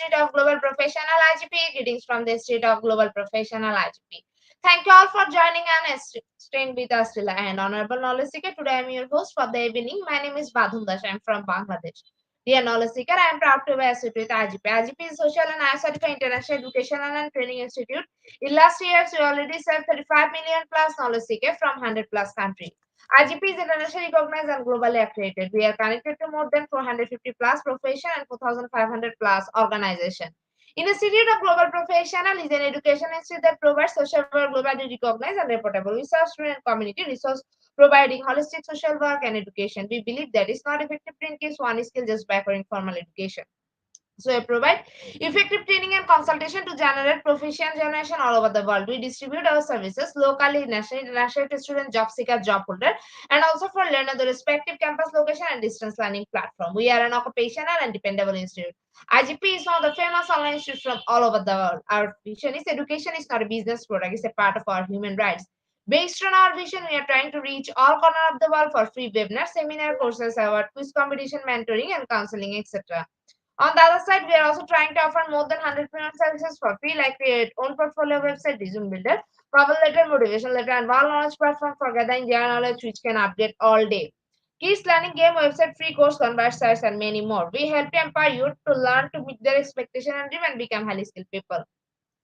Institute of Global Professional IGP. Greetings from the Institute of Global Professional IGP. Thank you all for joining and staying with us till the end. Honorable Knowledge Seeker, today I am your host for the evening. My name is Badhum Dash. I am from Bangladesh. Dear Knowledge Seeker, I am proud to be associated with IGP. IGP is Social and IS Certified International Educational and Training Institute. In last years, we already served 35 million plus knowledge seekers from 100 plus countries. IGP is internationally recognized and globally accredited. We are connected to more than 450 plus profession and 4,500 plus organizations. Institute of Global Professional is an education institute that provides social work globally recognized and reportable. We serve student community resource providing holistic social work and education. We believe that it's not effective to increase one skill just by acquiring formal education. So we provide effective training and consultation to generate proficient generation all over the world. We distribute our services locally, nationally, internationally to student, job seeker, job holder, and also for learner the respective campus location and distance learning platform. We are an occupational and dependable institute. IGP is one of the famous online institutes from all over the world. Our vision is education is not a business product; it's a part of our human rights. Based on our vision, we are trying to reach all corners of the world for free webinars, seminar courses, award, quiz competition, mentoring, and counseling, etc. On the other side, we are also trying to offer more than 100 premium services for free, like create own portfolio website, resume builder, cover letter, motivation letter, and one knowledge platform for gathering their knowledge, which can update all day. Kids learning game website, free course, convert sites, and many more. We help to empower youth to learn to meet their expectation and dream and become highly skilled people.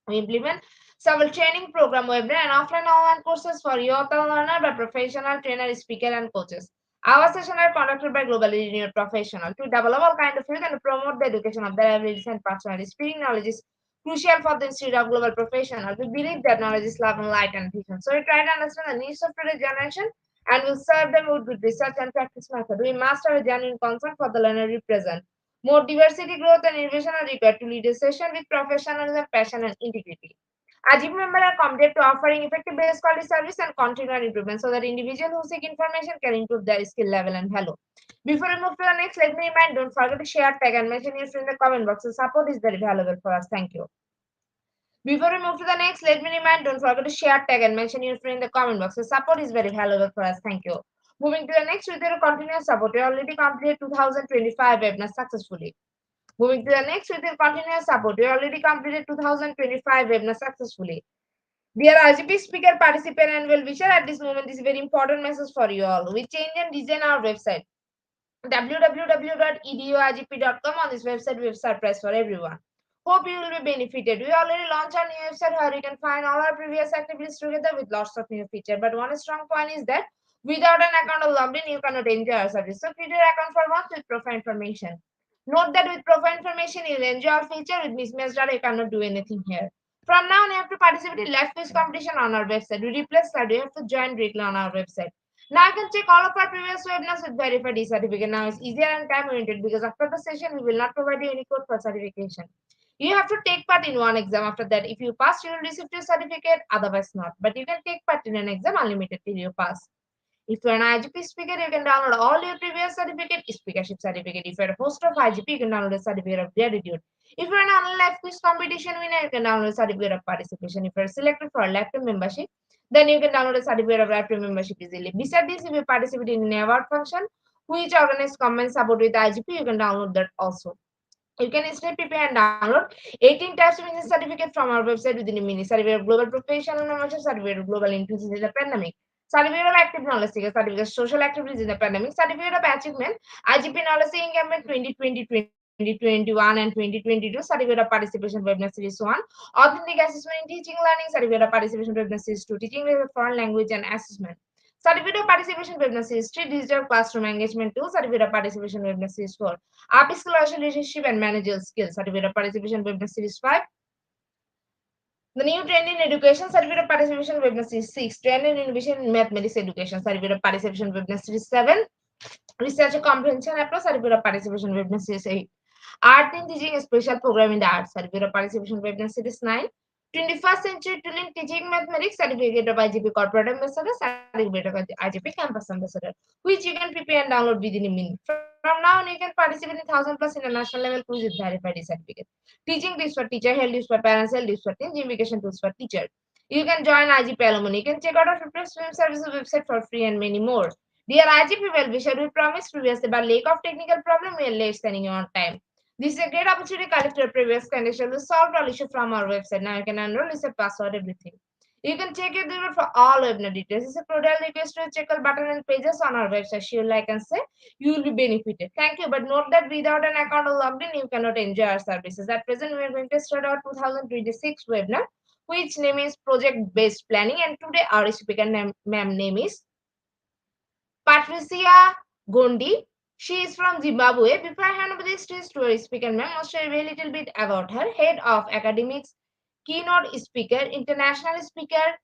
We implement several training program, webinar and offline online courses for youth and learner by professional trainer, speaker, and coaches. Our sessions are conducted by globally renowned professionals to develop all kind of youth and promote the education of their abilities and personality. Speaking knowledge is crucial for the Institute of Global Professionals. We believe that knowledge is love and light and vision. So we try to understand the needs of today's generation and will serve them with good research and practice method. We master a genuine concern for the learner we present. More diversity, growth, and innovation are required to lead a session with professionalism, passion, and integrity. Ajib members are committed to offering effective base quality service and continual improvement so that individuals who seek information can improve their skill level and value. Before we move to the next, let me remind, don't forget to share, tag, and mention your friend in the comment box. The support is very valuable for us. Thank you. Before we move to the next, let me remind, don't forget to share, tag, and mention your friend in the comment box. The support is very valuable for us. Thank you. Moving to the next, with your continuous support, we already completed 2025 webinar successfully. Moving to the next, with your continuous support, we already completed 2025 webinar successfully. Dear RGP speaker, participant, and well-wisher, at this moment, this is a very important message for you all. We change and design our website www.eduigp.com. On this website, we have surprise for everyone. Hope you will be benefited. We already launched our new website where you can find all our previous activities together with lots of new features. But one strong point is that without an account or logged in, you cannot enjoy our service. So create your account for once with profile information. Note that with profile information, you'll enjoy our feature. With mismatched data, you cannot do anything here. From now on, you have to participate in live quiz competition on our website. We replace that. You have to join directly on our website. Now I can check all of our previous webinars with verified e-certificate. Now it's easier and time oriented because after the session, we will not provide you any code for certification. You have to take part in one exam. After that, if you pass, you will receive your certificate, otherwise not. But you can take part in an exam unlimited till you pass. If you're an IGP speaker, you can download all your previous certificate, speakership certificate. If you're a host of IGP, you can download a certificate of gratitude. If you're an online live quiz competition winner, you can download a certificate of participation. If you're selected for a lifetime membership, then you can download a certificate of lifetime membership easily. Besides this, if you participate in an award function, which organized comments support with IGP, you can download that also. You can instantly prepare and download 18 types of business certificate from our website within a minute. Certificate of Global Professional Membership, Certificate of Global Inclusion in the Pandemic, Certificate of Active Knowledge Seeker, Certificate of Social Activities in the Pandemic, Certificate of Achievement, IGP Knowledge Seeking Campaign 2020, 2021 and 2022, Certificate of Participation Webinar Series 1, Authentic Assessment in Teaching Learning, Certificate of Participation Webinar Series 2, Teaching Foreign Language and Assessment. Certificate of Participation Webinar Series 3, Digital Classroom Engagement Tool, Certificate of Participation Webinar Series 4, Upskill Leadership and Managerial Skills, Certificate of Participation Webinar Series 5, the new Trend in Education, Certificate of Participation Webinar Series 6, Trend in Innovation in Mathematics Education, Certificate of Participation Webinar Series 7, Research Comprehension Approach, Certificate of Participation Webinar Series 8, Art in Teaching, a Special Program in the Arts, Certificate of Participation Webinar Series 9, 21st Century Tool in Teaching Mathematics, Certificate of IGP Corporate Ambassador, Certificate of IGP Campus Ambassador, which you can prepare and download within a minute. From now on, you can participate in 1,000 plus international level quiz with verified certificate. Teaching tips for teacher, health tips for parents, health tips for teens, gamification tools for teacher. You can join IGP alumni. You can check out our free stream services website for free and many more. Dear IGP well-wisher, we promised previously, but lack of technical problem, we are late sending you on time. This is a great opportunity to collect your previous condition to solve all issues from our website. Now you can enroll, reset password, everything. You can check it there for all webinar details. It's a cordial request to check all button and pages on our website. She will like and say you will be benefited. Thank you. But note that without an account or logged in, you cannot enjoy our services. At present, we are going to start our 2026 webinar, which name is Project-Based Planning. And today our speaker name is Patricia Gondi. She is from Zimbabwe. Before I hand over this to our speaker, ma'am, I'll share a little bit about her. Head of Academics, keynote speaker, international speaker,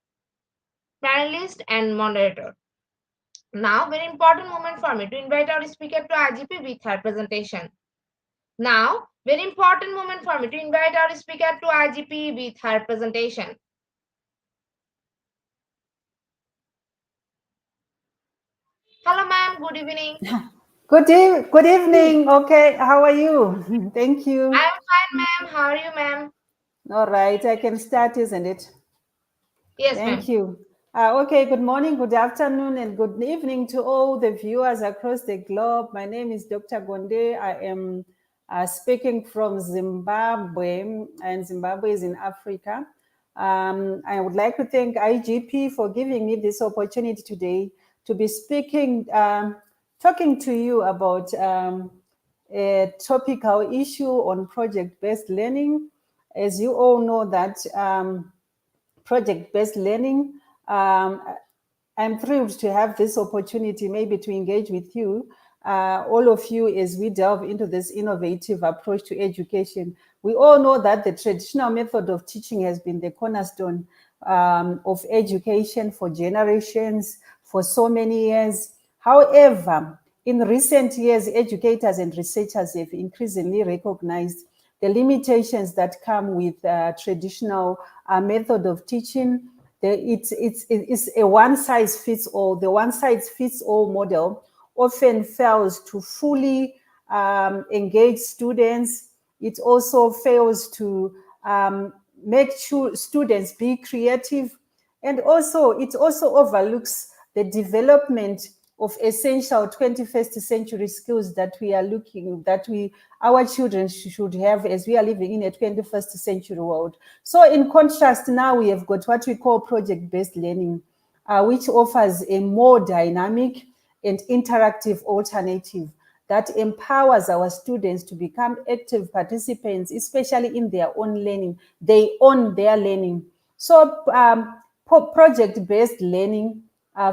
panelist, and moderator. Now, very important moment for me to invite our speaker to IGP with her presentation. Now, very important moment for me to invite our speaker to IGP with her presentation. Hello, ma'am. Good evening. Good evening. Okay, how are you? Thank you. I am fine, ma'am. How are you, ma'am? All right, I can start, isn't it? Yes, Thank ma'am. you. Okay, good morning, good afternoon, and good evening to all the viewers across the globe. My name is Dr. Gonde. I am speaking from Zimbabwe, and Zimbabwe is in Africa. I would like to thank IGP for giving me this opportunity today to be speaking, talking to you about a topical issue on project-based learning. As you all know that project-based learning. I'm thrilled to have this opportunity maybe to engage with you, all of you, as we delve into this innovative approach to education. We all know that the traditional method of teaching has been the cornerstone of education for generations, for so many years. However, in recent years, educators and researchers have increasingly recognized the limitations that come with traditional method of teaching. It's a one size fits all. The one size fits all model often fails to fully engage students. It also fails to make sure students be creative, and also it also overlooks the development of essential 21st century skills that we are looking, that we our children should have as we are living in a 21st century world. So in contrast, now we have got what we call project-based learning, which offers a more dynamic and interactive alternative that empowers our students to become active participants, especially in their own learning. They own their learning. So project-based learning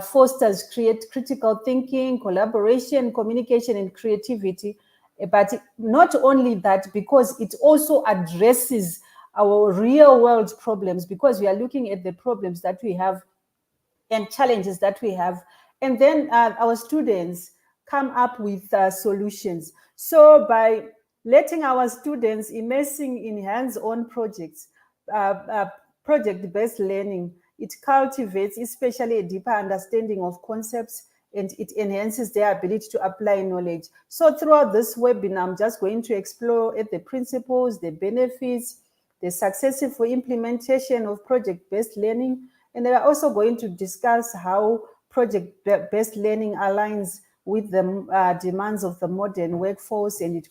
fosters critical thinking, collaboration, communication, and creativity. But not only that, because it also addresses our real world problems, because we are looking at the problems that we have and challenges that we have. And then our students come up with solutions. So by letting our students immersing in hands-on projects, project-based learning, it cultivates especially a deeper understanding of concepts, and it enhances their ability to apply knowledge. So throughout this webinar, I'm just going to explore the principles, the benefits, the successful implementation of project-based learning, and they are also going to discuss how project-based learning aligns with the demands of the modern workforce, and it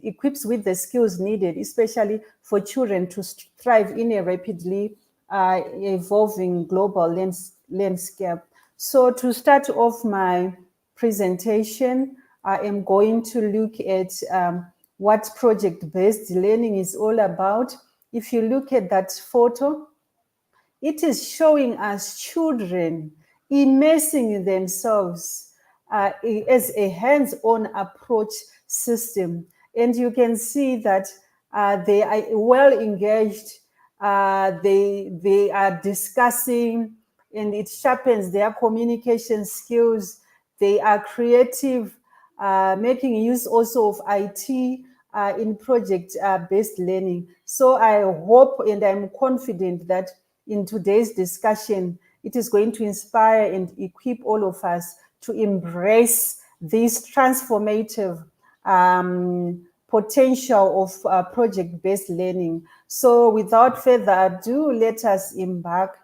equips with the skills needed, especially for children to thrive in a rapidly evolving global landscape. So to start off my presentation, I am going to look at what project-based learning is all about. If you look at that photo, it is showing us children immersing themselves as a hands-on approach system. And you can see that they are well engaged. They are discussing, and it sharpens their communication skills. They are creative, making use also of IT in project-based learning. So I hope and I'm confident that in today's discussion, it is going to inspire and equip all of us to embrace this transformative potential of project-based learning. So without further ado, let us embark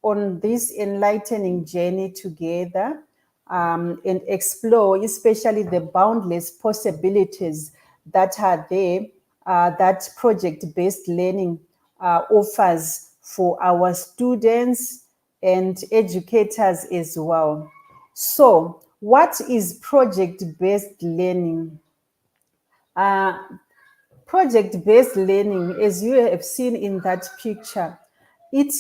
on this enlightening journey together, and explore especially the boundless possibilities that are there, that project-based learning offers for our students and educators as well. So what is project-based learning? Uh, Project-based learning, as you have seen in that picture, it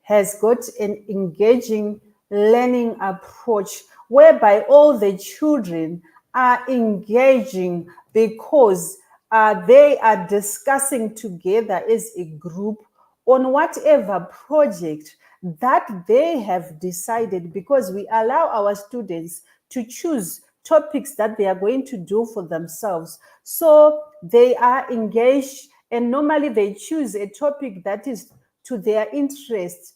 has got an engaging learning approach whereby all the children are engaging because they are discussing together as a group on whatever project that they have decided, because we allow our students to choose topics that they are going to do for themselves. So they are engaged, and normally they choose a topic that is to their interest.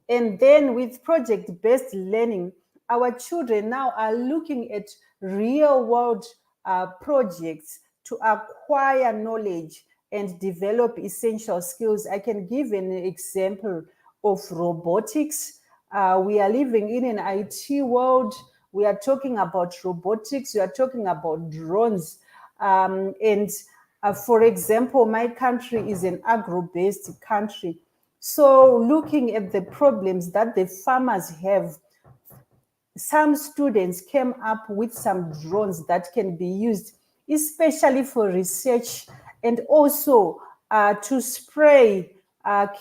And then with project-based learning, our children now are looking at real-world projects to acquire knowledge and develop essential skills. I can give an example of robotics. We are living in an IT world. We are talking about robotics. We are talking about drones. For example, my country is an agro-based country. So looking at the problems that the farmers have, some students came up with some drones that can be used, especially for research and also to spray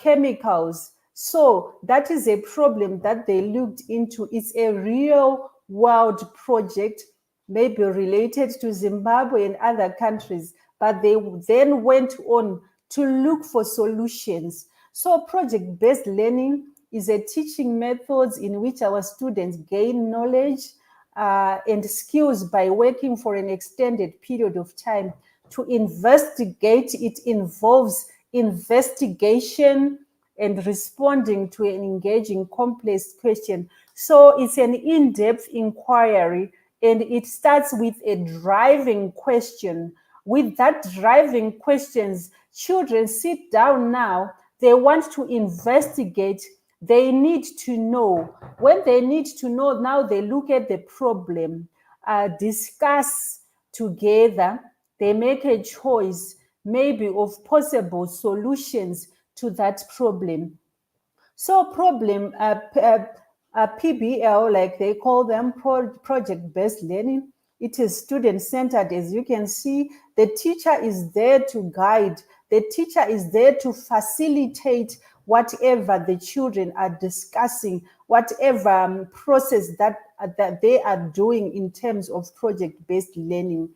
chemicals. So that is a problem that they looked into. It's a real world project, maybe related to Zimbabwe and other countries, but they then went on to look for solutions. So project-based learning is a teaching methods in which our students gain knowledge and skills by working for an extended period of time. To investigate, it involves investigation and responding to an engaging complex question. So it's an in-depth inquiry, and it starts with a driving question. With that driving questions, children sit down now, they want to investigate, they need to know. When they need to know, now they look at the problem, discuss together, they make a choice maybe of possible solutions to that problem. So PBL, like they call them, project-based learning, it is student-centered. As you can see, the teacher is there to guide. The teacher is there to facilitate whatever the children are discussing, whatever process that they are doing in terms of project-based learning.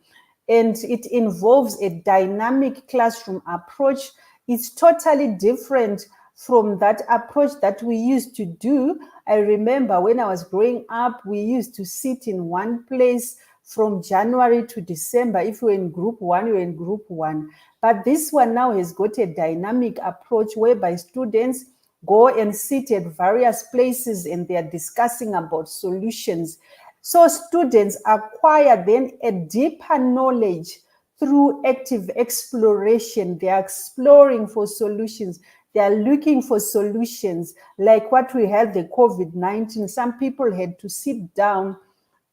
And it involves a dynamic classroom approach. It's totally different from that approach that we used to do. I remember when I was growing up, we used to sit in one place from January to December. If you were in group one, you were in group one. But this one now has got a dynamic approach whereby students go and sit at various places and they are discussing about solutions. So students acquire then a deeper knowledge through active exploration. They are exploring for solutions. They are looking for solutions, like what we had the COVID-19. Some people had to sit down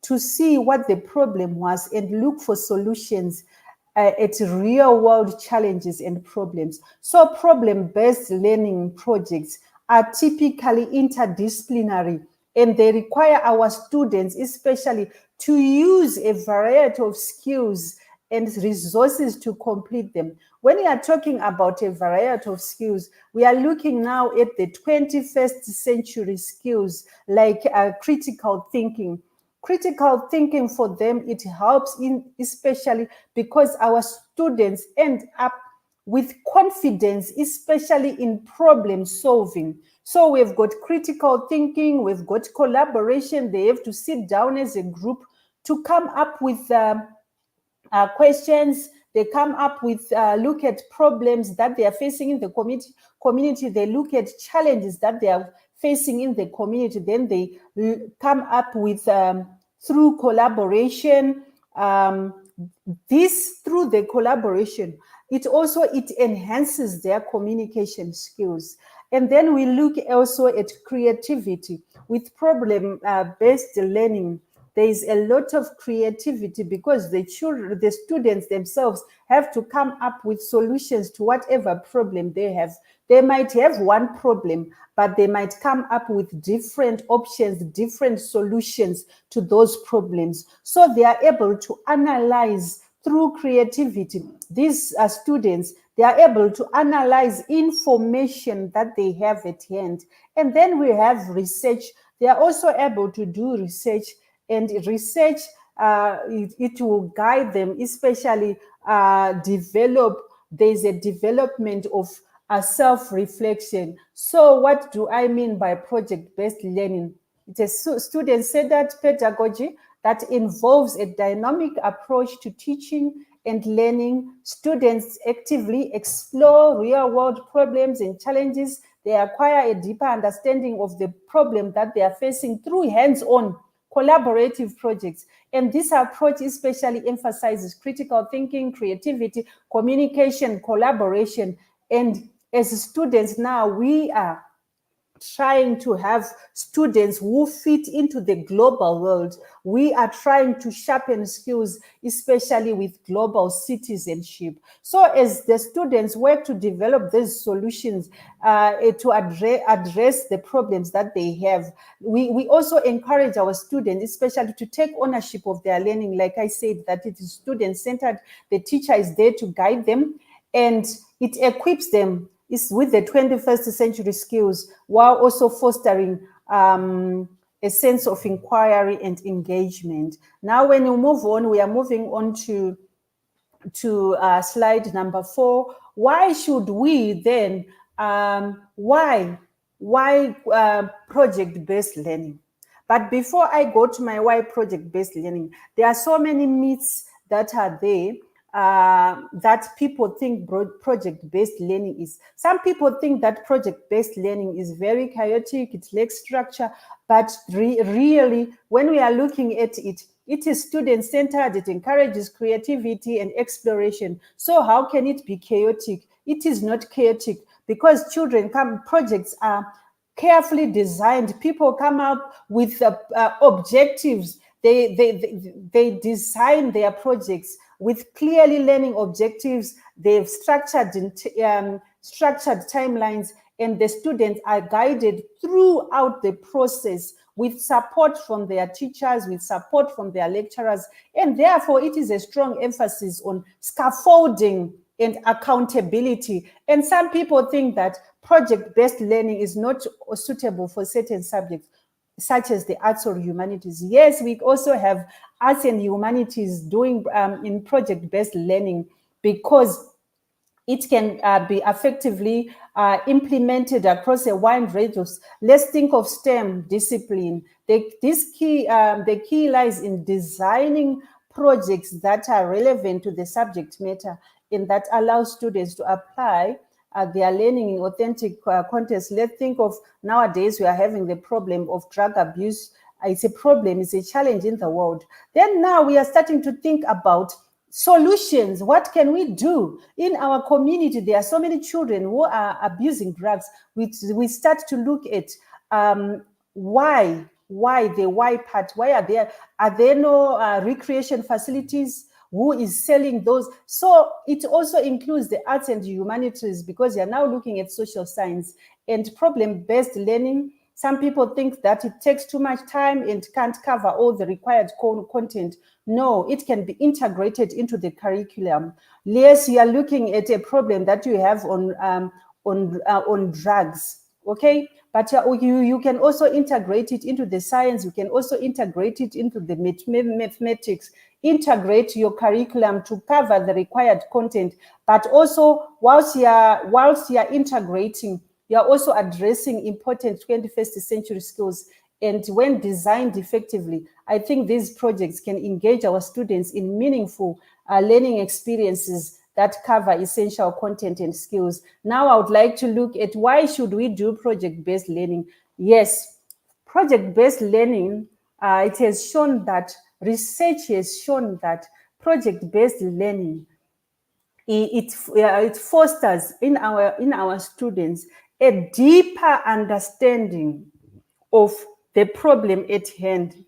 to see what the problem was and look for solutions at real world challenges and problems. So problem-based learning projects are typically interdisciplinary, and they require our students especially to use a variety of skills and resources to complete them. When we are talking about a variety of skills, we are looking now at the 21st century skills like critical thinking. Critical thinking for them, it helps in especially because our students end up with confidence, especially in problem solving. So we've got critical thinking, we've got collaboration. They have to sit down as a group to come up with questions. They come up with, look at problems that they are facing in the community. They look at challenges that they are facing in the community. Then they come up with, through collaboration, through the collaboration, it enhances their communication skills. And then we look also at creativity. With problem-based learning, there is a lot of creativity because the students themselves have to come up with solutions to whatever problem they have. They might have one problem, but they might come up with different options, different solutions to those problems. So they are able to analyze through creativity. These students, they are able to analyze information that they have at hand. And then we have research. They are also able to do research, and research, it will guide them, especially there's a development of self-reflection. So what do I mean by project-based learning? It's a student-centered pedagogy that involves a dynamic approach to teaching and learning. Students actively explore real-world problems and challenges. They acquire a deeper understanding of the problem that they are facing through hands-on collaborative projects. And this approach especially emphasizes critical thinking, creativity, communication, collaboration. And as students now, we are trying to have students who fit into the global world. We are trying to sharpen skills, especially with global citizenship. So as the students work to develop these solutions to address the problems that they have, we also encourage our students, especially to take ownership of their learning. Like I said, that it is student-centered. The teacher is there to guide them, and it equips them is with the 21st century skills, while also fostering a sense of inquiry and engagement. Now, when you move on, we are moving on to slide number 4. Why should we then, why project-based learning? But before I go to my why project-based learning, there are so many myths that are there that people think project-based learning is. Some people think that project-based learning is very chaotic, it lacks structure, but really, when we are looking at it, it is student-centered, it encourages creativity and exploration. So how can it be chaotic? It is not chaotic because projects are carefully designed. People come up with objectives. They design their projects with clearly learning objectives. They've structured timelines, and the students are guided throughout the process with support from their teachers, with support from their lecturers, and therefore it is a strong emphasis on scaffolding and accountability. And some people think that project-based learning is not suitable for certain subjects, such as the arts or humanities. Yes, we also have arts and humanities doing in project-based learning, because it can be effectively implemented across a wide range of. Let's think of STEM discipline. The key lies in designing projects that are relevant to the subject matter and that allow students to apply their learning in authentic context. Let's think of nowadays we are having the problem of drug abuse. It's a problem, it's a challenge in the world. Then now we are starting to think about solutions. What can we do in our community? There are so many children who are abusing drugs. We start to look at why the why part. Why are there no recreation facilities? Who is selling those? So it also includes the arts and humanities, because you're now looking at social science and problem-based learning. Some people think that it takes too much time and can't cover all the required content. No, it can be integrated into the curriculum. Yes, you are looking at a problem that you have on drugs, okay? But you can also integrate it into the science. You can also integrate it into the mathematics. Integrate your curriculum to cover the required content. But also, whilst you are integrating, you are also addressing important 21st century skills. And when designed effectively, I think these projects can engage our students in meaningful learning experiences that cover essential content and skills. Now I would like to look at why should we do project-based learning? Yes, project-based learning, it has shown that, research has shown that project-based learning, it fosters in our students a deeper understanding of the problem at hand.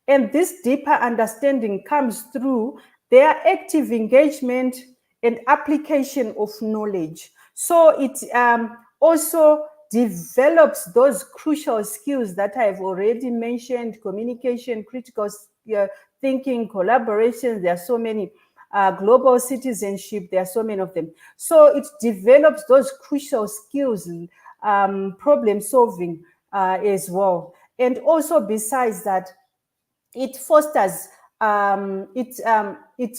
And this deeper understanding comes through their active engagement and application of knowledge. So it also develops those crucial skills that I've already mentioned: communication, critical thinking, collaboration. There are so many. Global citizenship, there are so many of them. So it develops those crucial skills, problem solving as well. And also, besides that, it fosters, it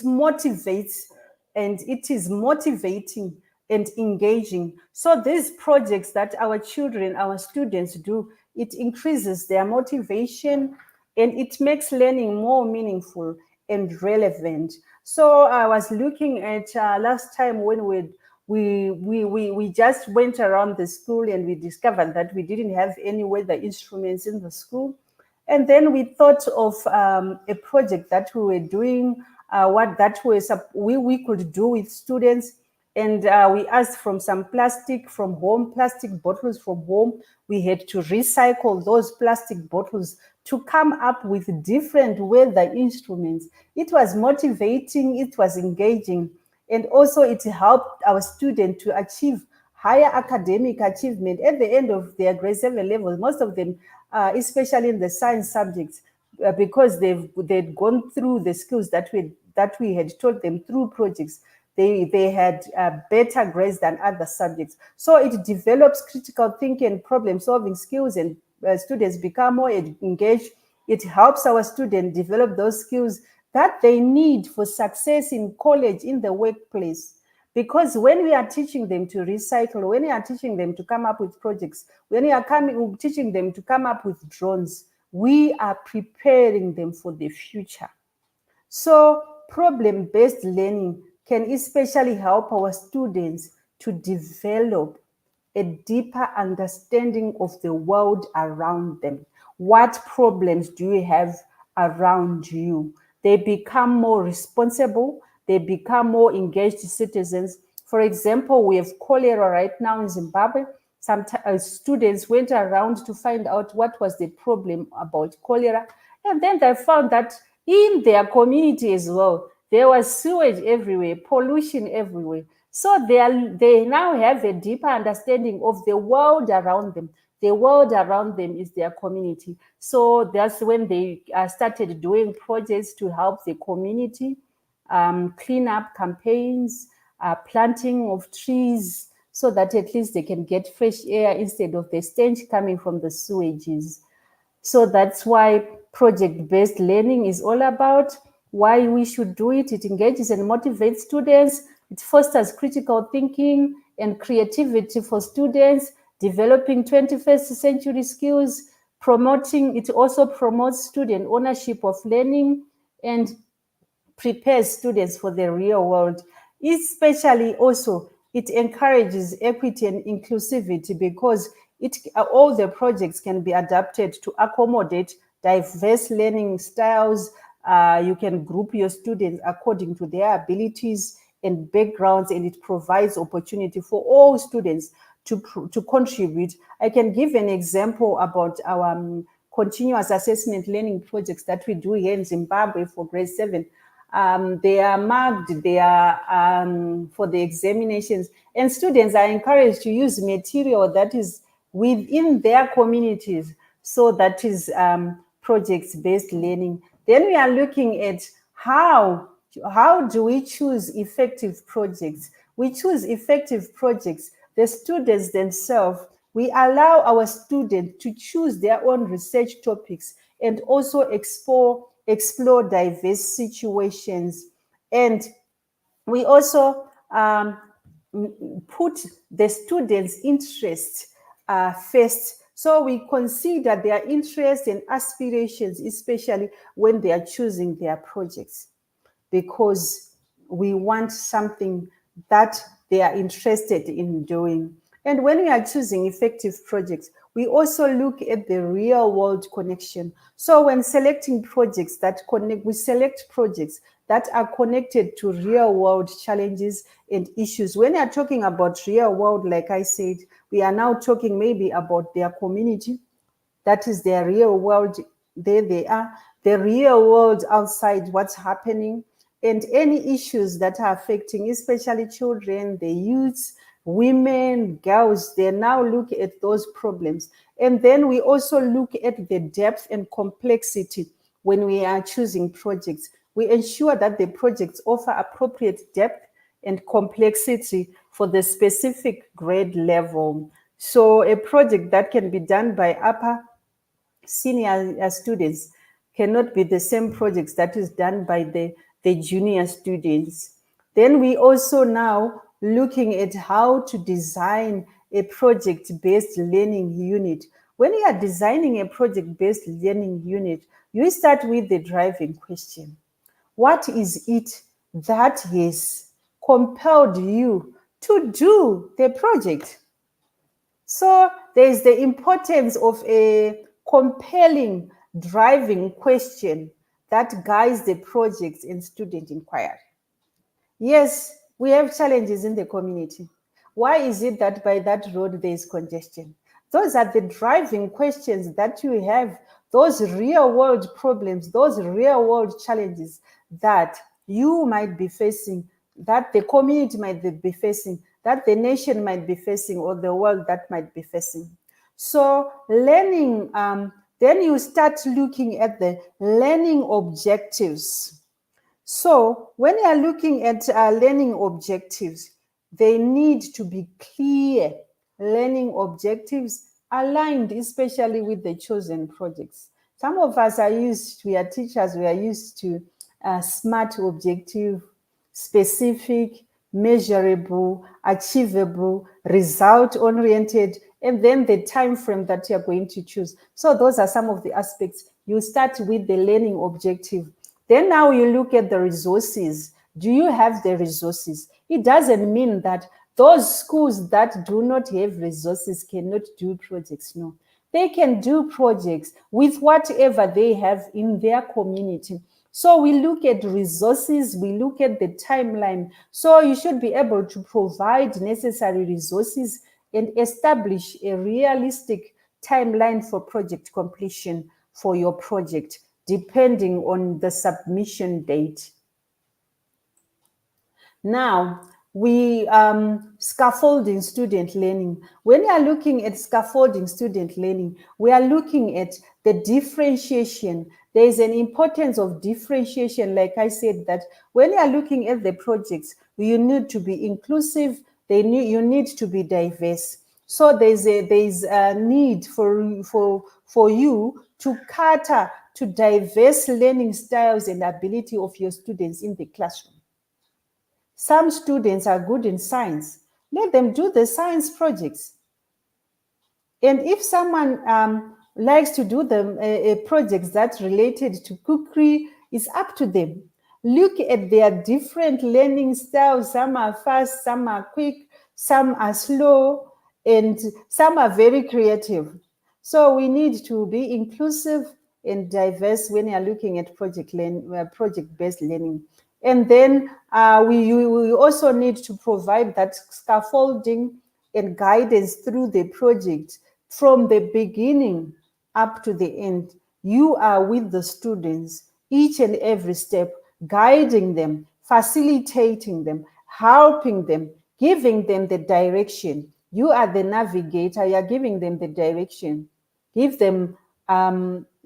motivates, and it is motivating and engaging. So these projects that our children, our students do, it increases their motivation and it makes learning more meaningful and relevant. So I was looking at last time when we just went around the school and we discovered that we didn't have any weather instruments in the school. And then we thought of a project that we were doing, what that was we could do with students. And we asked from some plastic from home, plastic bottles from home. We had to recycle those plastic bottles to come up with different weather instruments. It was motivating, it was engaging, and also it helped our students to achieve higher academic achievement at the end of their grade 7 levels. Most of them, especially in the science subjects, because they'd gone through the skills that we had taught them through projects. They had better grades than other subjects. So it develops critical thinking and problem solving skills, and students become more engaged. It helps our students develop those skills that they need for success in college, in the workplace. Because when we are teaching them to recycle, when we are teaching them to come up with projects, when we are teaching them to come up with drones, we are preparing them for the future. So problem-based learning can especially help our students to develop a deeper understanding of the world around them. What problems do you have around you? They become more responsible, they become more engaged citizens. For example, we have cholera right now in Zimbabwe. Some students went around to find out what was the problem about cholera, and then they found that in their community as well, there was sewage everywhere, pollution everywhere. So they now have a deeper understanding of the world around them. The world around them is their community. So that's when they started doing projects to help the community, clean up campaigns, planting of trees, so that at least they can get fresh air instead of the stench coming from the sewages. So that's why project-based learning is all about, why we should do it. It engages and motivates students. It fosters critical thinking and creativity for students, developing 21st century skills, it also promotes student ownership of learning and prepares students for the real world. Especially also, it encourages equity and inclusivity because all the projects can be adapted to accommodate diverse learning styles. You can group your students according to their abilities and backgrounds, and it provides opportunity for all students to contribute. I can give an example about our continuous assessment learning projects that we do here in Zimbabwe for grade 7. They are marked, they are for the examinations, and students are encouraged to use material that is within their communities. So that is projects-based learning. Then we are looking at how do we choose effective projects? We choose effective projects. The students themselves, we allow our students to choose their own research topics and also explore diverse situations. And we also put the students' interest first. So we consider their interests and aspirations, especially when they are choosing their projects, because we want something that they are interested in doing. And when we are choosing effective projects, we also look at the real world connection. So when selecting projects that connect, we select projects that are connected to real world challenges and issues. When we are talking about real world, like I said, we are now talking maybe about their community. That is their real world. There they are, the real world outside, what's happening, and any issues that are affecting, especially children, the youths, women, girls. They now look at those problems. And then we also look at the depth and complexity when we are choosing projects. We ensure that the projects offer appropriate depth and complexity for the specific grade level. So a project that can be done by upper senior students cannot be the same projects that is done by the junior students. Then we also now looking at how to design a project-based learning unit. When you are designing a project-based learning unit, You start with the driving question. What is it that has compelled you to do the project? So there is the importance of a compelling driving question that guides the project and student inquiry. Yes, we have challenges in the community. Why is it that by that road there is congestion? Those are the driving questions that you have, those real world problems, those real world challenges that you might be facing, that the community might be facing, that the nation might be facing, or the world that might be facing. So learning, then you start looking at the learning objectives. So when you are looking at learning objectives, they need to be clear learning objectives aligned, especially with the chosen projects. Some of us are used, we are teachers, we are used to SMART objective, specific, measurable, achievable, result-oriented, and then the time frame that you're going to choose. So those are some of the aspects. You start with the learning objective. Then now you look at the resources. Do you have the resources? It doesn't mean that those schools that do not have resources cannot do projects. No, they can do projects with whatever they have in their community. So we look at resources, we look at the timeline. So you should be able to provide necessary resources and establish a realistic timeline for project completion for your project, depending on the submission date. Now, we scaffolding student learning. When you are looking at scaffolding student learning, we are looking at the differentiation. There is an importance of differentiation, like I said, that when you are looking at the projects, you need to be inclusive, you need to be diverse. So there's a need for you to cater to diverse learning styles and ability of your students in the classroom. Some students are good in science. Let them do the science projects. And if someone likes to do the projects that's related to cookery, it's up to them. Look at their different learning styles. Some are fast, some are quick, some are slow, and some are very creative. So we need to be inclusive and diverse when you're looking at project-based learning. And then we also need to provide that scaffolding and guidance through the project from the beginning up to the end. You are with the students each and every step, guiding them, facilitating them, helping them, giving them the direction. You are the navigator, you are giving them the direction. Give them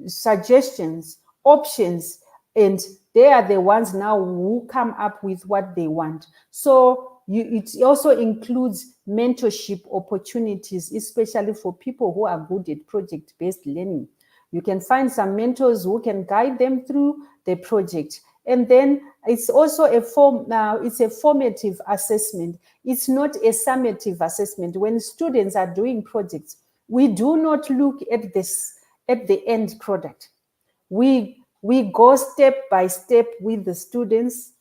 suggestions, options, and they are the ones now who come up with what they want. So it also includes mentorship opportunities, especially for people who are good at project-based learning. You can find some mentors who can guide them through the project. And then it's also it's a formative assessment. It's not a summative assessment. When students are doing projects, we do not look at the end product. We go step by step with the students,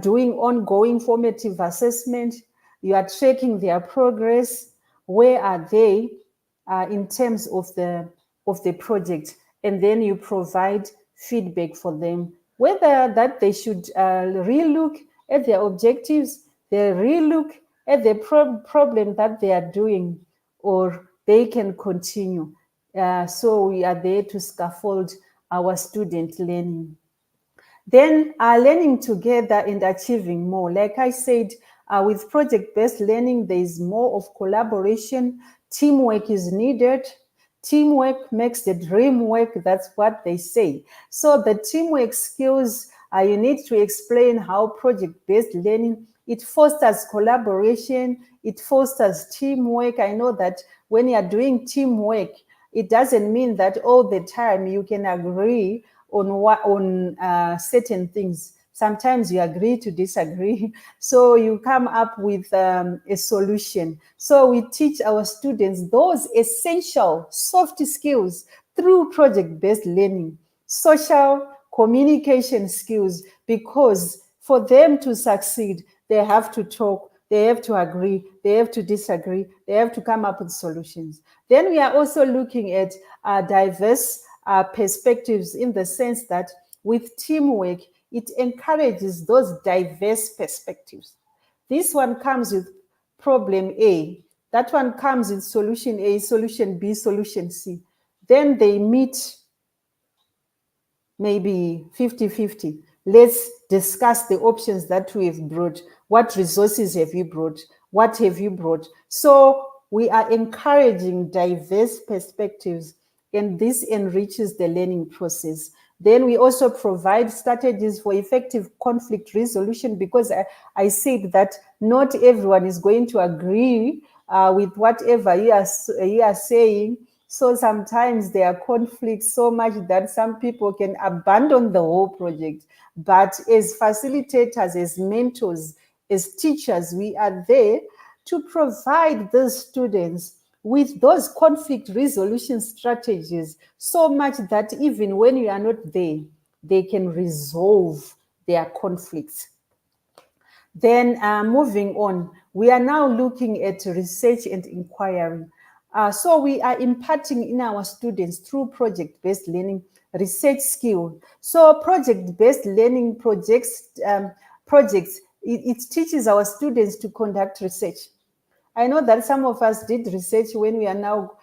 doing ongoing formative assessment. You are tracking their progress. Where are they in terms of the project? And then you provide feedback for them, whether that they should relook at their objectives, they relook at the problem that they are doing, or they can continue. So we are there to scaffold our student learning. Then learning together and achieving more. Like I said, with project-based learning, there is more of collaboration. Teamwork is needed. Teamwork makes the dream work. That's what they say. So the teamwork skills, you need to explain how project-based learning, it fosters collaboration, it fosters teamwork. I know that when you are doing teamwork, it doesn't mean that all the time you can agree on certain things. Sometimes you agree to disagree. So you come up with a solution. So we teach our students those essential soft skills through project-based learning. social communication skills, because for them to succeed, they have to talk, they have to agree, they have to disagree, they have to come up with solutions. Then we are also looking at diverse perspectives, in the sense that with teamwork, it encourages those diverse perspectives. This one comes with problem A. That one comes with solution A, solution B, solution C. Then they meet maybe 50-50. Let's discuss the options that we have brought. What resources have you brought? What have you brought? So we are encouraging diverse perspectives, and this enriches the learning process. Then we also provide strategies for effective conflict resolution, because I said that not everyone is going to agree with whatever you are saying. So sometimes there are conflicts so much that some people can abandon the whole project. But as facilitators, as mentors, as teachers, we are there to provide those students with those conflict resolution strategies, so much that even when you are not there, they can resolve their conflicts. Then moving on, we are now looking at research and inquiry. So we are imparting in our students through project-based learning research skill. So project-based learning projects, it teaches our students to conduct research. I know that some of us did research when we are now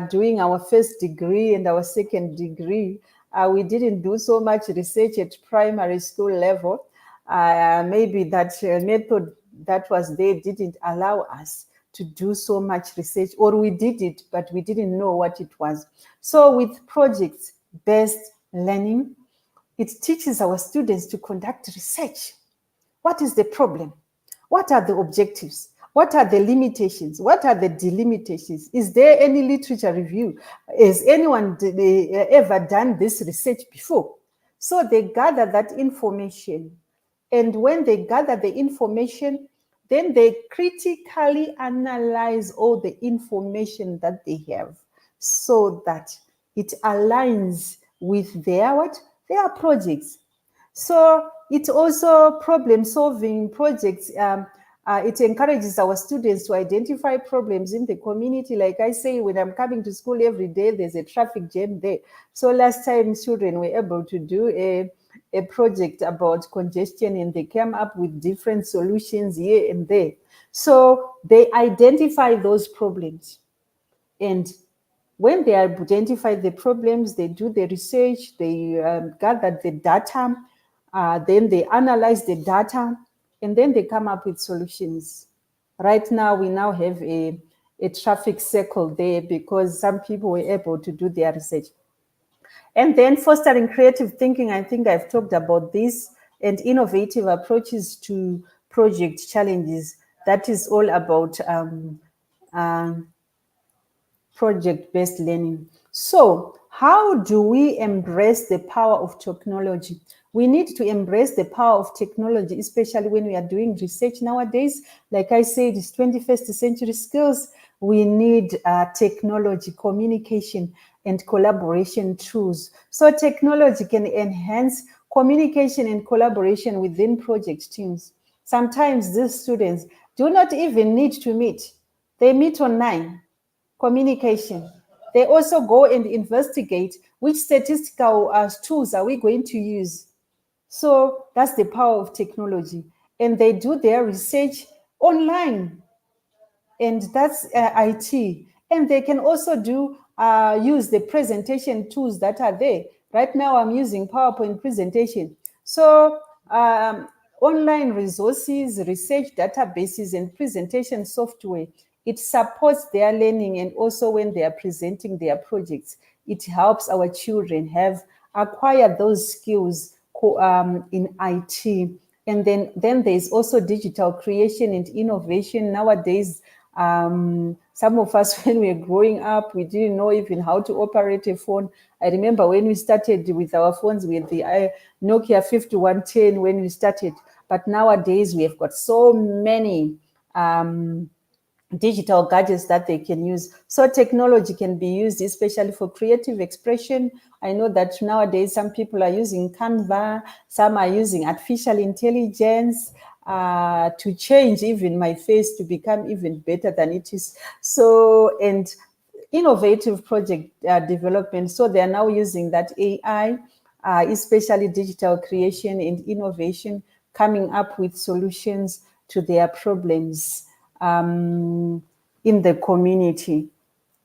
doing our first degree and our second degree. We didn't do so much research at primary school level. Maybe that method that was there didn't allow us to do so much research, or we did it, but we didn't know what it was. So with project-based learning, it teaches our students to conduct research. What is the problem? What are the objectives? What are the limitations? What are the delimitations? Is there any literature review? Has anyone ever done this research before? So they gather that information. And when they gather the information, then they critically analyze all the information that they have, so that it aligns with their what? Their projects. So it's also problem-solving projects. It encourages our students to identify problems in the community. Like I say, when I'm coming to school every day, there's a traffic jam there. So last time, children were able to do a project about congestion, and they came up with different solutions here and there. So they identify those problems. And when they identify the problems, they do the research, they gather the data, then they analyze the data, and then they come up with solutions. Right now, we now have a traffic circle there, because some people were able to do their research. And then fostering creative thinking, I think I've talked about this, and innovative approaches to project challenges. That is all about project-based learning. So how do we embrace the power of technology? We need to embrace the power of technology, especially when we are doing research nowadays. Like I said, it's 21st century skills. We need technology, communication, and collaboration tools. So technology can enhance communication and collaboration within project teams. Sometimes these students do not even need to meet. They meet online. Communication. They also go and investigate which statistical tools are we going to use. So that's the power of technology. And they do their research online, and that's IT. And they can also use the presentation tools that are there. Right now, I'm using PowerPoint presentation. So online resources, research databases, and presentation software, it supports their learning, and also when they are presenting their projects, it helps our children have acquired those skills in IT. And then there's also digital creation and innovation. Nowadays, some of us, when we were growing up, we didn't know even how to operate a phone. I remember when we started with our phones, with the Nokia 5110 when we started. But nowadays, we have got so many digital gadgets that they can use. So technology can be used especially for creative expression. I know that nowadays some people are using Canva, some are using artificial intelligence to change even my face to become even better than it is. So, and innovative project development. So they are now using that AI, especially digital creation and innovation, coming up with solutions to their problems in the community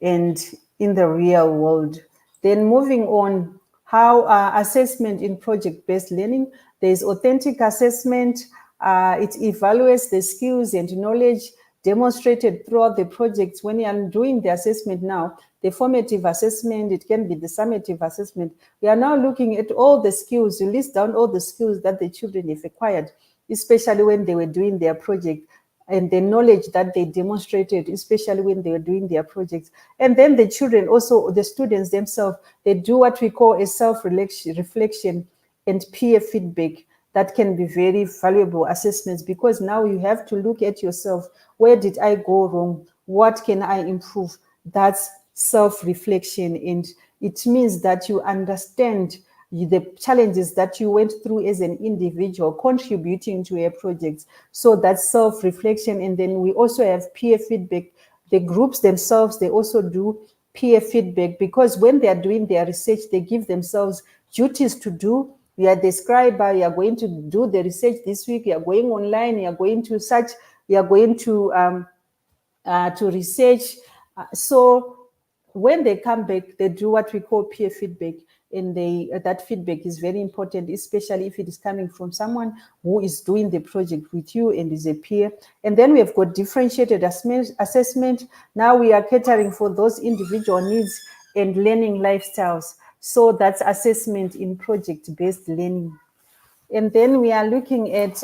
and in the real world. Then moving on, how assessment in project-based learning, there's authentic assessment. It evaluates the skills and knowledge demonstrated throughout the projects. When you are doing the assessment now, the formative assessment, it can be the summative assessment. We are now looking at all the skills, you list down all the skills that the children have acquired, especially when they were doing their project, and the knowledge that they demonstrated, especially when they were doing their projects. And then the children also, the students themselves, they do what we call a self-reflection and peer feedback. That can be very valuable assessments, because now you have to look at yourself. Where did I go wrong? What can I improve? That's self-reflection. And it means that you understand the challenges that you went through as an individual contributing to a project. So that's self-reflection. And then we also have peer feedback. The groups themselves, they also do peer feedback, because when they are doing their research, they give themselves duties to do. You are the scriber, you are going to do the research this week, you are going online, you are going to search, you are going to research. So when they come back, they do what we call peer feedback, and that feedback is very important, especially if it is coming from someone who is doing the project with you and is a peer. And then we have got differentiated assessment. Now we are catering for those individual needs and learning lifestyles. So that's assessment in project-based learning. And then we are looking at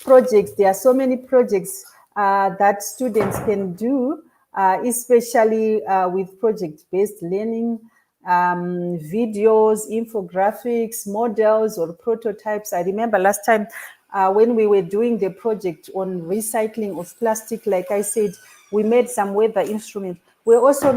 projects. There are so many projects that students can do, especially with project-based learning, videos, infographics, models, or prototypes. I remember last time when we were doing the project on recycling of plastic, like I said, we made some weather instruments. We're also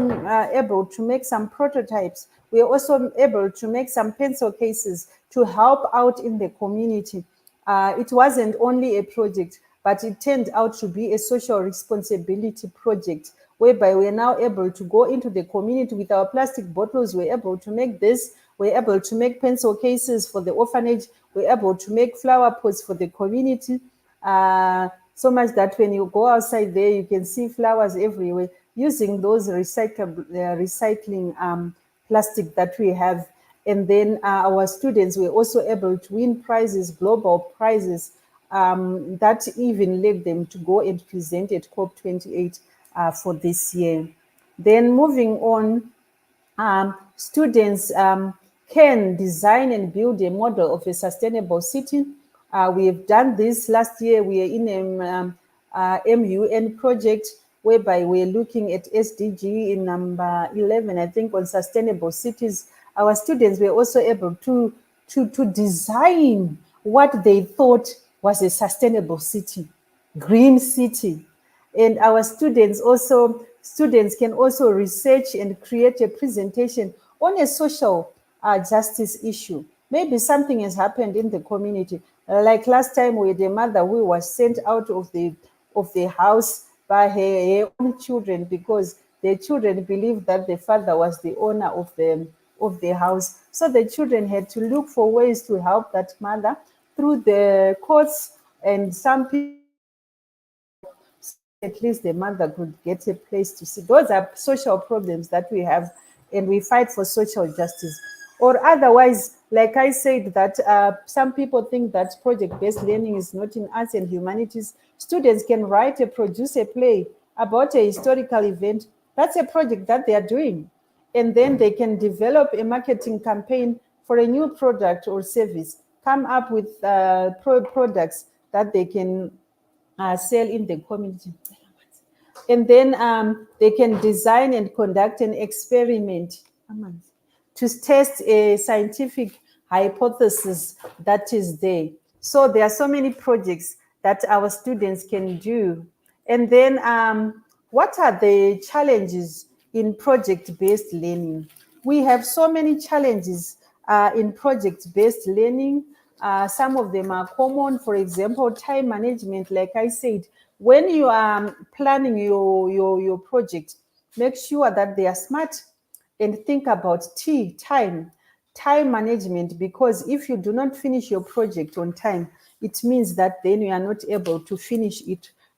able to make some prototypes. We're also able to make some pencil cases to help out in the community. It wasn't only a project, but it turned out to be a social responsibility project, whereby we're now able to go into the community with our plastic bottles. We're able to make this. We're able to make pencil cases for the orphanage. We're able to make flower pots for the community. So much that when you go outside there, you can see flowers everywhere using those recycling plastic that we have. And then our students were also able to win prizes, global prizes, that even led them to go and present at COP28 for this year. Then moving on, students can design and build a model of a sustainable city. We have done this last year. We are in a MUN project whereby we're looking at SDG in number 11, I think, on sustainable cities. Our students were also able to design what they thought was a sustainable city, green city. And our students can also research and create a presentation on a social justice issue. Maybe something has happened in the community. Like last time, we had a mother who was sent out of the house by her own children, because the children believed that the father was the owner of the house. So the children had to look for ways to help that mother through the courts, and some people, at least the mother could get a place to sit. Those are social problems that we have, and we fight for social justice. Or otherwise, like I said, that some people think that project-based learning is not in arts and humanities. Students can produce a play about a historical event. That's a project that they are doing. And then they can develop a marketing campaign for a new product or service, come up with products that they can sell in the community. And then they can design and conduct an experiment to test a scientific hypothesis that is there. So there are so many projects that our students can do. And then what are the challenges in project-based learning? We have so many challenges in project-based learning. Some of them are common. For example, time management. Like I said, when you are planning your project, make sure that they are smart and think about time management, because if you do not finish your project on time, it means that then you are not able to finish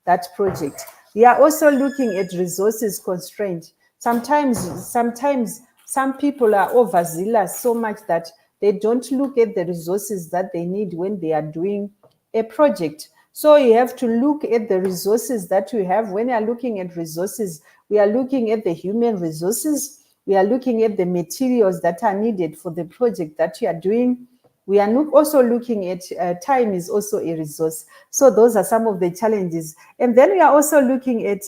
that project. We are also looking at resources constraint. Sometimes some people are overzealous so much that they don't look at the resources that they need when they are doing a project. So you have to look at the resources that you have. When you are looking at resources, we are looking at the human resources. We are looking at the materials that are needed for the project that you are doing. We are also looking at time is also a resource. So those are some of the challenges. And then we are also looking at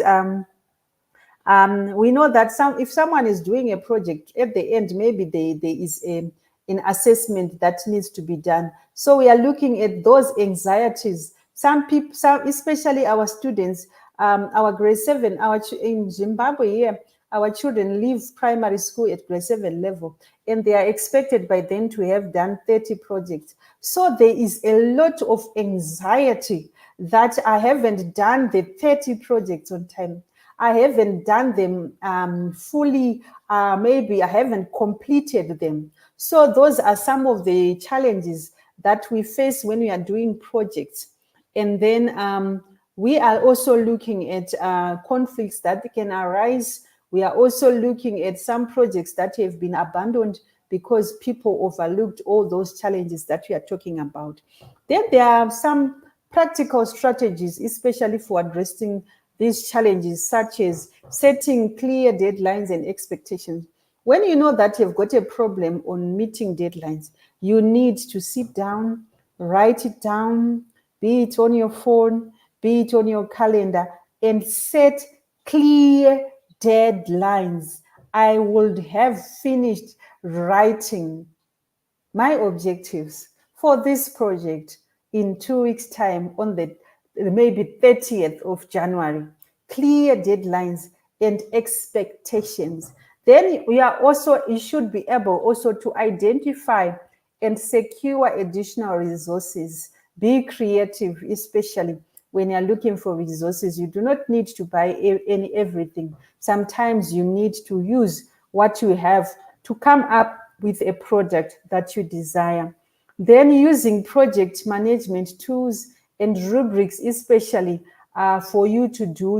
we know that if someone is doing a project, at the end, maybe there is an assessment that needs to be done. So we are looking at those anxieties. Some people, especially our students, our grade 7, in Zimbabwe here, our children leave primary school at grade 7 level, and they are expected by then to have done 30 projects. So there is a lot of anxiety that I haven't done the 30 projects on time. I haven't done them fully. Maybe I haven't completed them. So those are some of the challenges that we face when we are doing projects. And then we are also looking at conflicts that can arise. We are also looking at some projects that have been abandoned because people overlooked all those challenges that we are talking about. Then there are some practical strategies, especially for addressing these challenges, such as setting clear deadlines and expectations. When you know that you've got a problem on meeting deadlines, you need to sit down, write it down, be it on your phone, be it on your calendar, and set clear deadlines. I would have finished writing my objectives for this project in 2 weeks' time on the maybe 30th of January. Clear deadlines and expectations. Then you should be able also to identify and secure additional resources. Be creative, especially when you're looking for resources. You do not need to buy everything. Sometimes you need to use what you have to come up with a product that you desire. Then using project management tools and rubrics, especially for you to do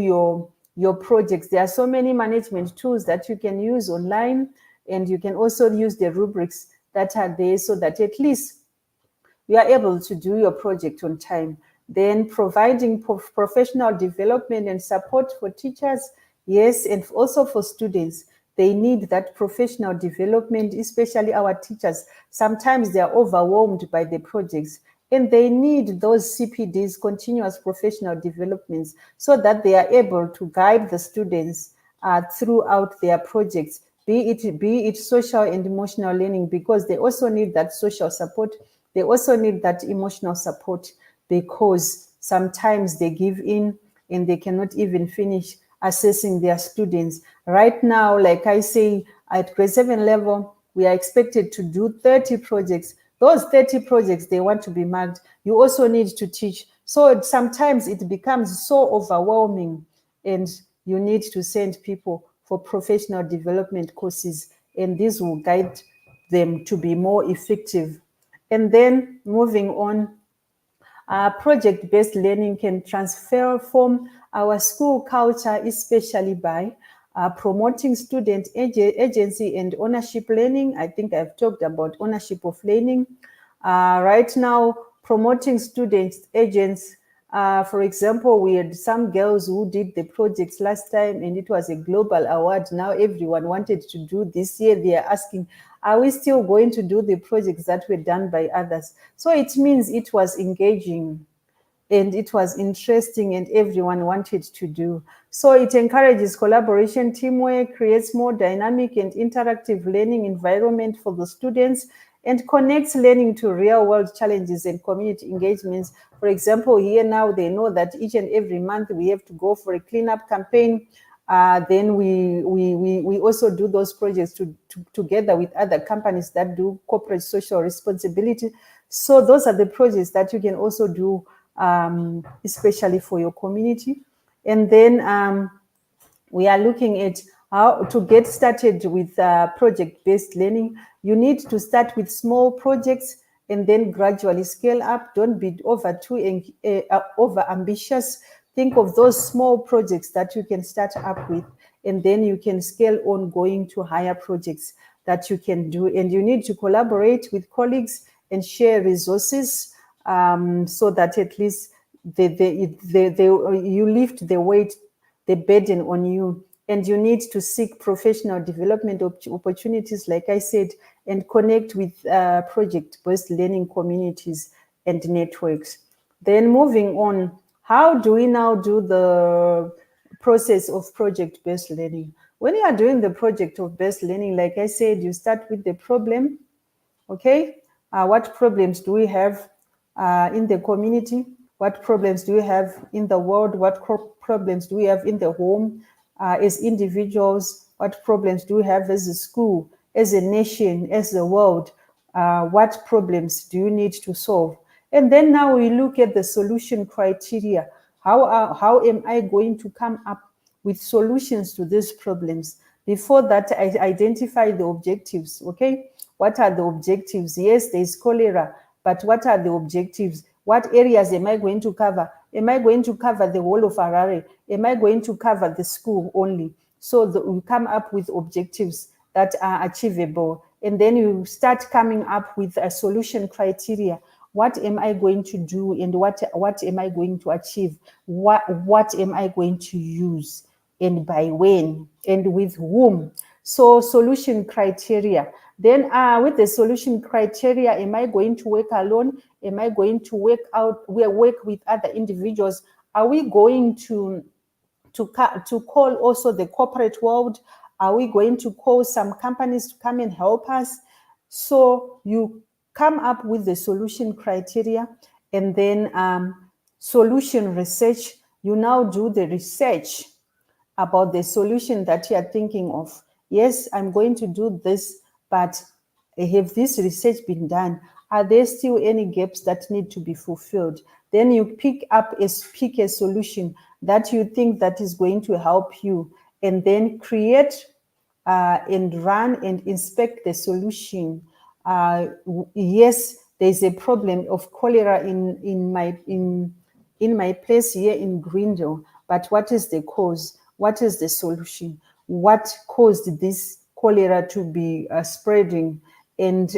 your projects. There are so many management tools that you can use online, and you can also use the rubrics that are there so that at least you are able to do your project on time. Then providing professional development and support for teachers, yes, and also for students. They need that professional development, especially our teachers. Sometimes they are overwhelmed by the projects, and they need those CPDs, continuous professional developments, so that they are able to guide the students throughout their projects, be it social and emotional learning, because they also need that social support. They also need that emotional support, because sometimes they give in and they cannot even finish assessing their students. Right now, like I say, at grade 7 level, we are expected to do 30 projects. Those 30 projects, they want to be marked. You also need to teach. So sometimes it becomes so overwhelming, and you need to send people for professional development courses, and this will guide them to be more effective. And then moving on, project-based learning can transform our school culture, especially by promoting student agency and ownership learning. I think I've talked about ownership of learning. Right now, promoting students agents. For example, we had some girls who did the projects last time, and it was a global award. Now everyone wanted to do this year. They are asking, are we still going to do the projects that were done by others? So it means it was engaging and it was interesting, and everyone wanted to do. So it encourages collaboration, teamwork, creates more dynamic and interactive learning environment for the students. and connects learning to real world challenges and community engagements. For example, here now they know that each and every month we have to go for a cleanup campaign. Then we also do those projects together with other companies that do corporate social responsibility. So those are the projects that you can also do, especially for your community. And then we are looking at how to get started with project-based learning. You need to start with small projects and then gradually scale up. Don't be over ambitious. Think of those small projects that you can start up with, and then you can scale on going to higher projects that you can do. And you need to collaborate with colleagues and share resources, so that at least you lift the weight, the burden on you. And you need to seek professional development opportunities, like I said, and connect with project-based learning communities and networks. Then moving on, how do we now do the process of project-based learning? When you are doing the project-based learning, like I said, you start with the problem. Okay, what problems do we have in the community? What problems do we have in the world? What problems do we have in the home as individuals? What problems do we have as a school, as a nation, as a world? What problems do you need to solve? And then now we look at the solution criteria. How am I going to come up with solutions to these problems? Before that, I identify the objectives, okay? What are the objectives? Yes, there's cholera, but what are the objectives? What areas am I going to cover? Am I going to cover the whole of Harare? Am I going to cover the school only? So we come up with objectives that are achievable. And then you start coming up with a solution criteria. What am I going to do, and what am I going to achieve? What am I going to use, and by when, and with whom? So solution criteria. Then with the solution criteria, am I going to work alone? Am I going to work with other individuals? Are we going to call also the corporate world? Are we going to call some companies to come and help us? So you come up with the solution criteria, and then solution research. You now do the research about the solution that you are thinking of. Yes, I'm going to do this, but have this research been done? Are there still any gaps that need to be fulfilled? Then you pick a solution that you think that is going to help you, and then create and run and inspect the solution. Yes, there's a problem of cholera in my place here in Grindel, but what is the cause? What is the solution? What caused this cholera to be spreading? And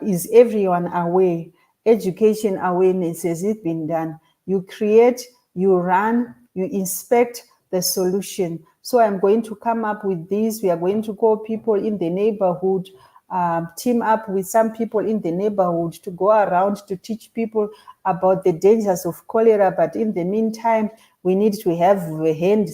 is everyone aware? Education awareness, has it been done? You create, you run, you inspect the solution. So I'm going to come up with this. We are going to call people in the neighborhood, team up with some people in the neighborhood to go around to teach people about the dangers of cholera. But in the meantime, we need to have hand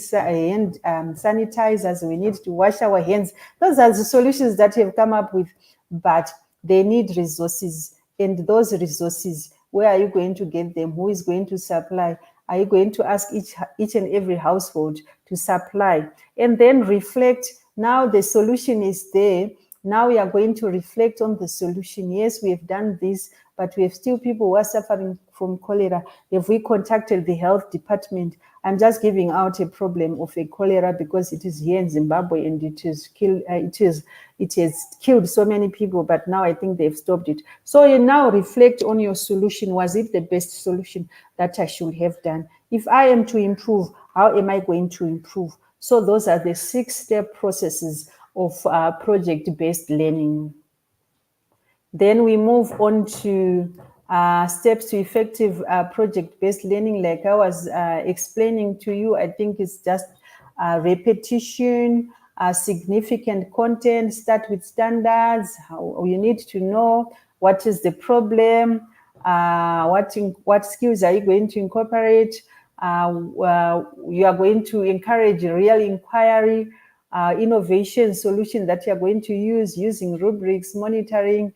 sanitizers. We need to wash our hands. Those are the solutions that we have come up with, but they need resources. And those resources, where are you going to get them? Who is going to supply? Are you going to ask each and every household to supply? And then reflect. Now the solution is there. Now we are going to reflect on the solution. Yes, we have done this, but we have still people who are suffering from cholera. Have we contacted the health department? I'm just giving out a problem of a cholera because it is here in Zimbabwe, and it has killed so many people, but now I think they've stopped it. So you now reflect on your solution. Was it the best solution that I should have done? If I am to improve, how am I going to improve? So those are the 6-step processes of project-based learning. Then we move on to steps to effective project-based learning. Like I was explaining to you, I think it's just repetition, significant content, start with standards. How you need to know what is the problem, what skills are you going to incorporate. You are going to encourage real inquiry, innovation solution that you are going to use using rubrics, monitoring,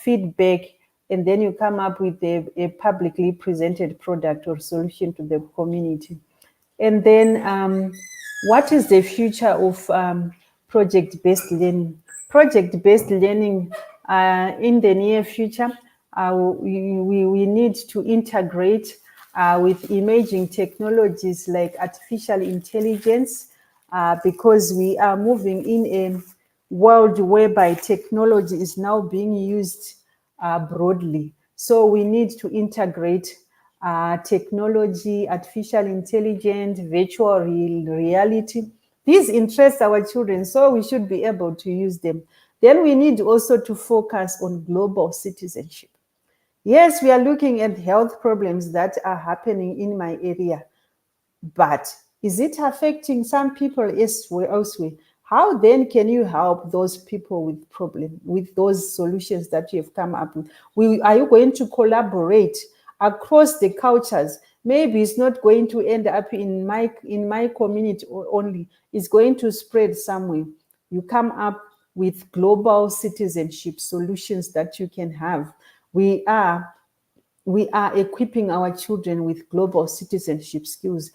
feedback, and then you come up with a publicly presented product or solution to the community. And then what is the future of project-based learning? Project-based learning in the near future, we need to integrate with emerging technologies like artificial intelligence, because we are moving in a world whereby technology is now being used broadly. So we need to integrate technology, artificial intelligence, virtual reality. These interest our children, so we should be able to use them. Then we need also to focus on global citizenship. Yes, we are looking at health problems that are happening in my area, but is it affecting some people elsewhere? How then can you help those people with problem, with those solutions that you have come up with? Are you going to collaborate across the cultures? Maybe it's not going to end up in my community only. It's going to spread somewhere. You come up with global citizenship solutions that you can have. We are equipping our children with global citizenship skills.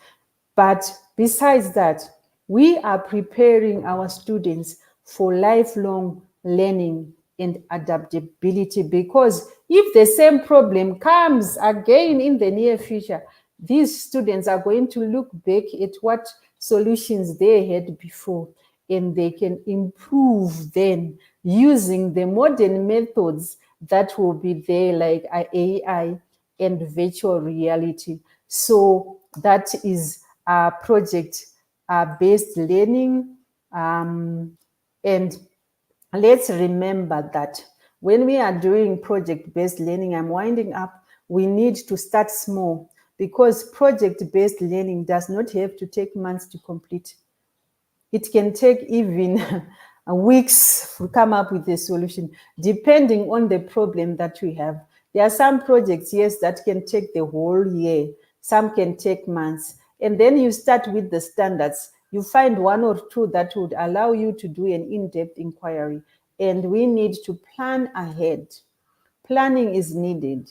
But besides that, we are preparing our students for lifelong learning and adaptability, because if the same problem comes again in the near future, these students are going to look back at what solutions they had before, and they can improve then using the modern methods that will be there, like AI and virtual reality. So that is project-based learning. And let's remember that when we are doing project-based learning, I'm winding up, we need to start small, because project-based learning does not have to take months to complete. It can take even weeks to come up with a solution, depending on the problem that we have. There are some projects, yes, that can take the whole year. Some can take months. And then you start with the standards. You find one or two that would allow you to do an in-depth inquiry. And we need to plan ahead. Planning is needed.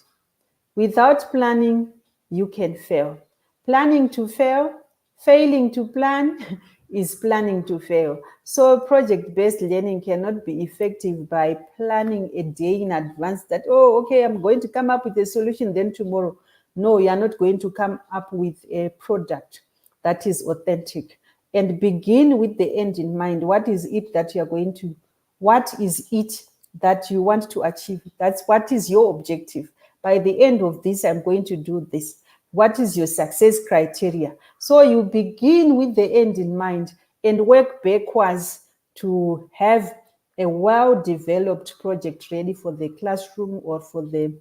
Without planning, you can fail. Planning to fail, failing to plan is planning to fail. So project-based learning cannot be effective by planning a day in advance that, oh, okay, I'm going to come up with a solution then tomorrow. No, you're not going to come up with a product that is authentic. And begin with the end in mind. What is it that you're going to, what is it that you want to achieve? That's what is your objective. By the end of this, I'm going to do this. What is your success criteria? So you begin with the end in mind and work backwards to have a well-developed project ready for the classroom or for the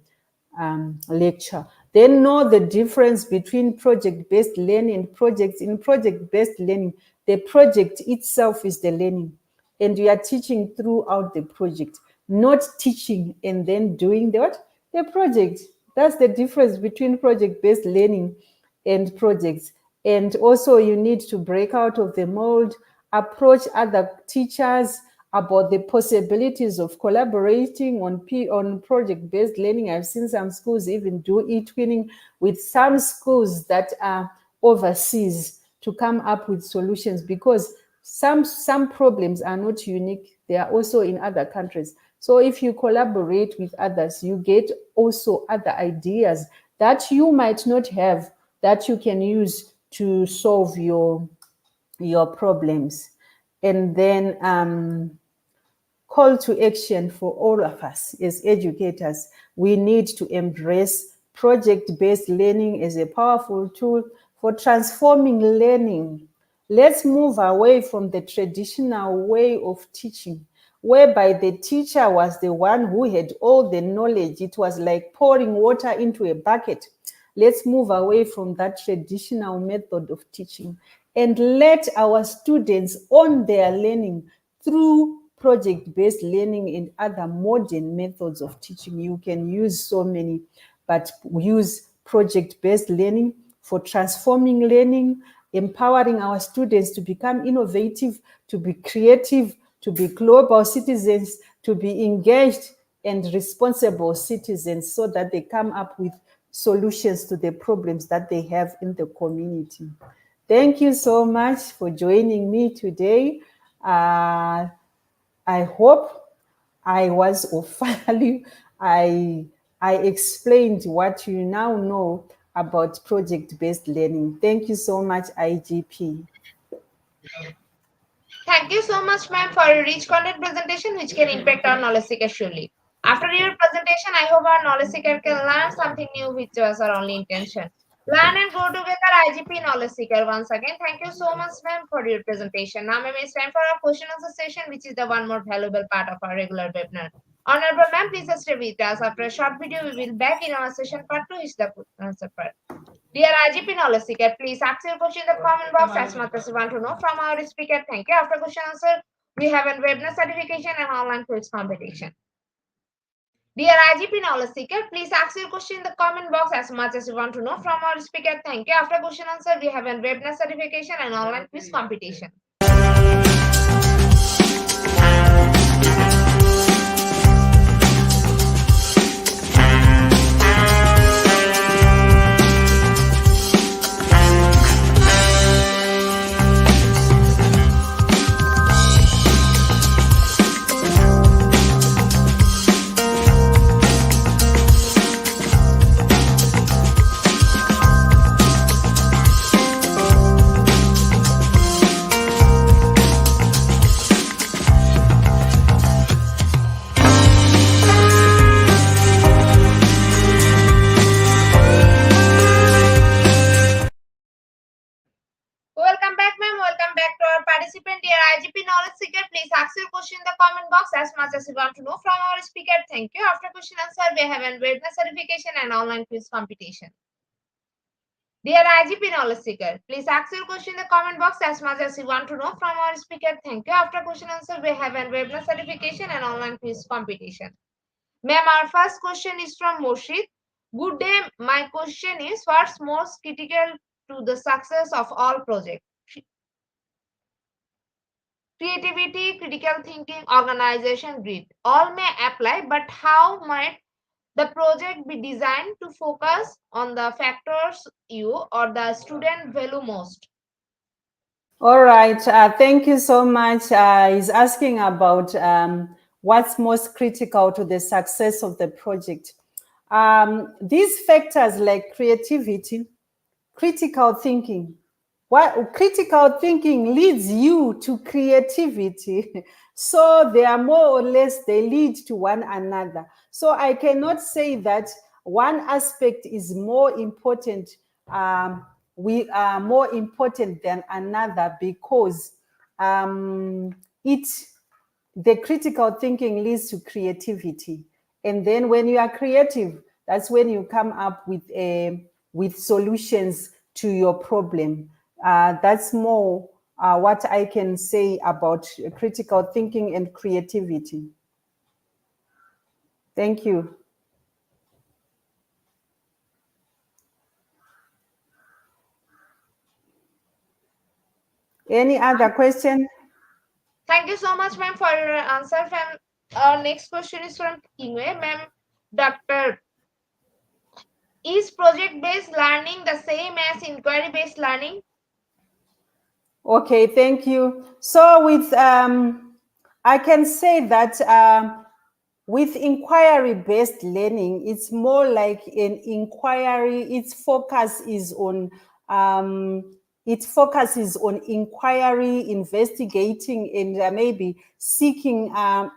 lecture. Then know the difference between project-based learning and projects. In project-based learning, the project itself is the learning, and you are teaching throughout the project, not teaching and then doing the what? The project. That's the difference between project-based learning and projects. And also you need to break out of the mold, approach other teachers about the possibilities of collaborating on project-based learning. I've seen some schools even do e-twinning with some schools that are overseas to come up with solutions, because some problems are not unique. They are also in other countries. So if you collaborate with others, you get also other ideas that you might not have that you can use to solve your problems. And then call to action for all of us as educators. We need to embrace project-based learning as a powerful tool for transforming learning. Let's move away from the traditional way of teaching, whereby the teacher was the one who had all the knowledge. It was like pouring water into a bucket. Let's move away from that traditional method of teaching and let our students own their learning through project-based learning and other modern methods of teaching. You can use so many, but use project-based learning for transforming learning, empowering our students to become innovative, to be creative, to be global citizens, to be engaged and responsible citizens so that they come up with solutions to the problems that they have in the community. Thank you so much for joining me today. I hope I was of value. I explained what you now know about project-based learning. Thank you so much, IGP. Thank you so much, ma'am, for a rich content presentation which can impact our knowledge seeker surely. After your presentation, I hope our knowledge seeker can learn something new, which was our only intention. Learn and grow together, IGP knowledge seeker. Once again, thank you so much, ma'am, for your presentation. Now, ma'am, it's time for our question answer session, which is the one more valuable part of our regular webinar. Honorable ma'am, please stay with us. After a short video, we will back in our session part 2, is the answer part. Dear IGP knowledge seeker, please ask your question in the comment box as much as you want to know from our speaker. Thank you. After question answer, we have a webinar certification and online quiz competition. Dear IGP knowledge seeker, please ask your question in the comment box as much as you want to know from our speaker. Thank you. After question answer, we have a webinar certification and online quiz competition. Welcome back, ma'am. Welcome back to our participant. Dear IGP knowledge seeker, please ask your question in the comment box as much as you want to know from our speaker. Thank you. After question answer, we have a webinar certification and online quiz competition. Dear IGP knowledge seeker, please ask your question in the comment box as much as you want to know from our speaker. Thank you. After question answer, we have a webinar certification and online quiz competition. Ma'am, our first question is from Moshid. Good day. My question is, what's most critical to the success of all projects? Creativity, critical thinking, organization, grit. All may apply, but how might the project be designed to focus on the factors you or the student value most? All right. Thank you so much. He's asking about what's most critical to the success of the project. These factors like creativity, critical thinking. What critical thinking leads you to creativity. So they are more or less, they lead to one another. So I cannot say that one aspect is more important, we are more important than another, because the critical thinking leads to creativity. And then when you are creative, that's when you come up with solutions to your problem. That's more what I can say about critical thinking and creativity. Thank you. Any other question? Thank you so much, ma'am, for your answer. Ma'am, our next question is from Kingway. Ma'am, Dr. Is project-based learning the same as inquiry-based learning? Okay, thank you. So with I can say that with inquiry-based learning, it's more like an inquiry. Its focus is on inquiry, investigating, and maybe seeking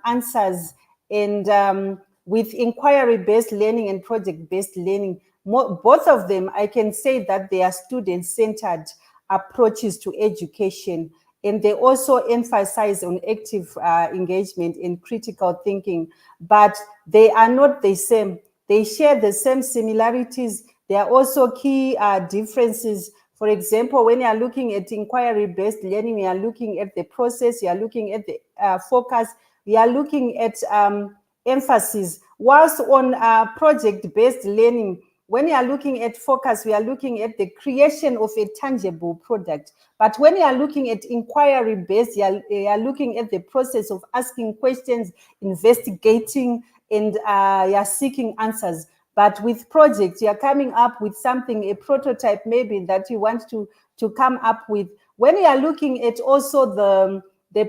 answers. And with inquiry-based learning and project-based learning, both of them, I can say that they are student-centered approaches to education, and they also emphasize on active engagement and critical thinking, but they are not the same. They share the same similarities. There are also key differences. For example, when you are looking at inquiry-based learning, you are looking at the process, you are looking at the focus, you are looking at emphasis. Whilst on project-based learning, when you are looking at focus, we are looking at the creation of a tangible product. But when you are looking at inquiry-based, you are looking at the process of asking questions, investigating, and you're seeking answers. But with projects, you're coming up with something, a prototype maybe that you want to come up with. When you are looking at also the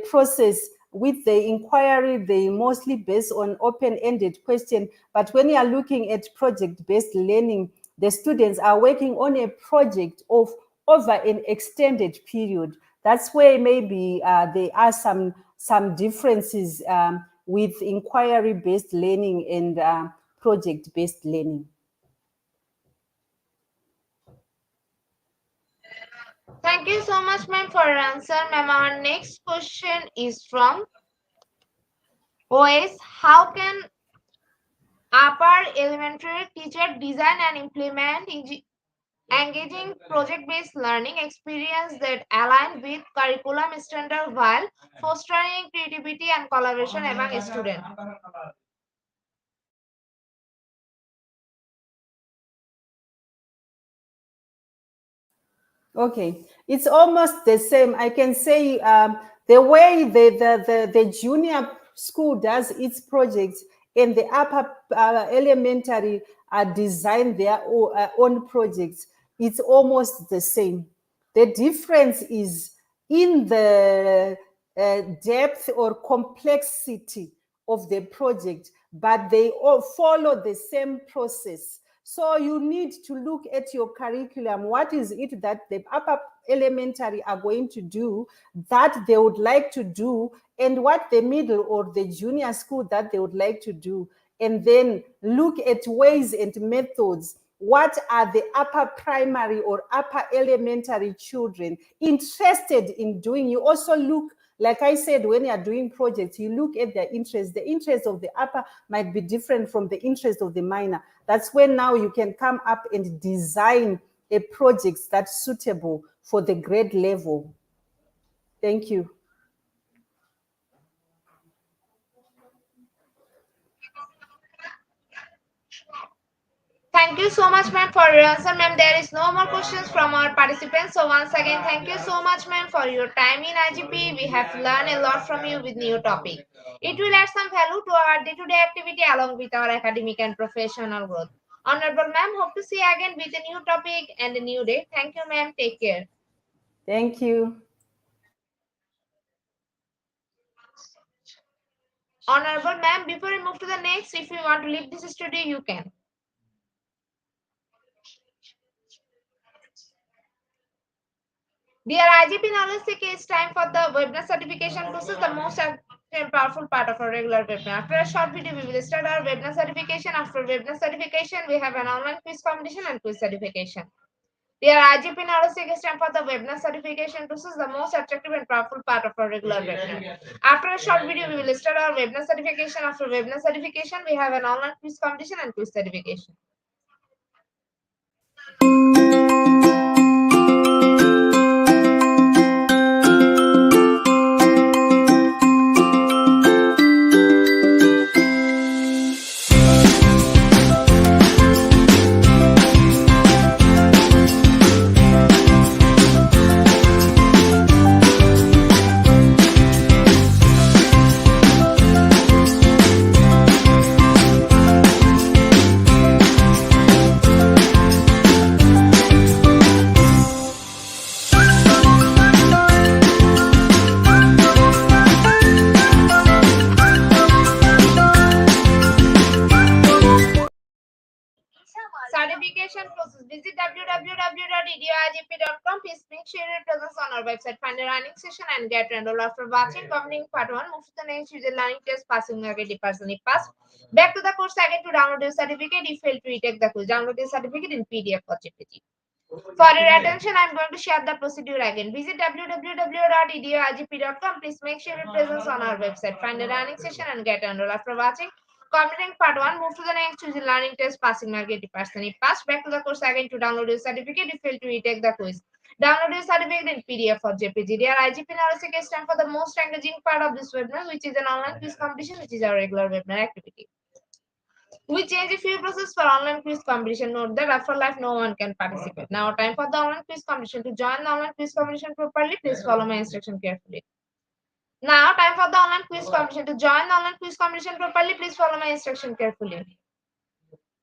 process with the inquiry, they mostly based on open-ended question. But when you are looking at project-based learning, the students are working on a project of over an extended period. That's where maybe there are some differences with inquiry-based learning and project-based learning. Thank you so much, ma'am, for your answer. Ma'am, our next question is from OS. How can upper elementary teacher design and implement engaging project-based learning experience that align with curriculum standard while fostering creativity and collaboration among students? Okay, it's almost the same. I can say the way the junior school does its projects and the upper elementary design their own projects, it's almost the same. The difference is in the depth or complexity of the project, but they all follow the same process. So you need to look at your curriculum. What is it that the upper elementary are going to do that they would like to do, and what the middle or the junior school that they would like to do, and then look at ways and methods. What are the upper primary or upper elementary children interested in doing? You also look, like I said, when you are doing projects, you look at their interest. The interest of the upper might be different from the interest of the minor. That's when now you can come up and design a project that's suitable for the grade level. Thank you. Thank you so much, ma'am, for your answer, ma'am. There is no more questions from our participants. So once again, thank you so much, ma'am, for your time in IGP. We have learned a lot from you with new topic. It will add some value to our day-to-day activity along with our academic and professional growth. Honorable ma'am, hope to see you again with a new topic and a new day. Thank you, ma'am. Take care. Thank you. Honorable ma'am, before we move to the next, if you want to leave this studio, you can. Dear IGP Knowledge Seeker, it's time for the webinar certification process, the most and powerful part of our regular webinar. After a short video, we will start our webinar certification. After webinar certification, we have an online quiz competition and quiz certification. Dear IGP Knowledge Seeker, it's time for the webinar certification process, the most attractive and powerful part of our regular webinar. After a short video, we will start our webinar certification. After webinar certification, we have an online quiz competition and quiz certification. Certification process. Visit www.eduigp.com. Please make sure your presence on our website. Find a running session and get enrolled. After watching completing part 1, move to the next user learning test, passing market, personally pass. Back to the course again to download your certificate. If you fail to retake the quiz, download your certificate in PDF or JPG. For your attention, I'm going to share the procedure again. Visit www.eduigp.com. Please make sure your presence on our website. Find a running session and get enrolled. After watching completing part 1, move to the next, choose the learning test, passing mark, 80%. If passed, back to the course again to download your certificate. If fail to retake the quiz, download your certificate in PDF or JPG. Dear IGP Knowledge Seeker, it's time for the most engaging part of this webinar, which is an online quiz competition, which is our regular webinar activity. We change a few process for online quiz competition. Note that after life, no one can participate. Now, time for the online quiz competition. To join the online quiz competition properly, please follow my instruction carefully. Now, time for the online quiz competition. To join the online quiz competition properly, please follow my instruction carefully.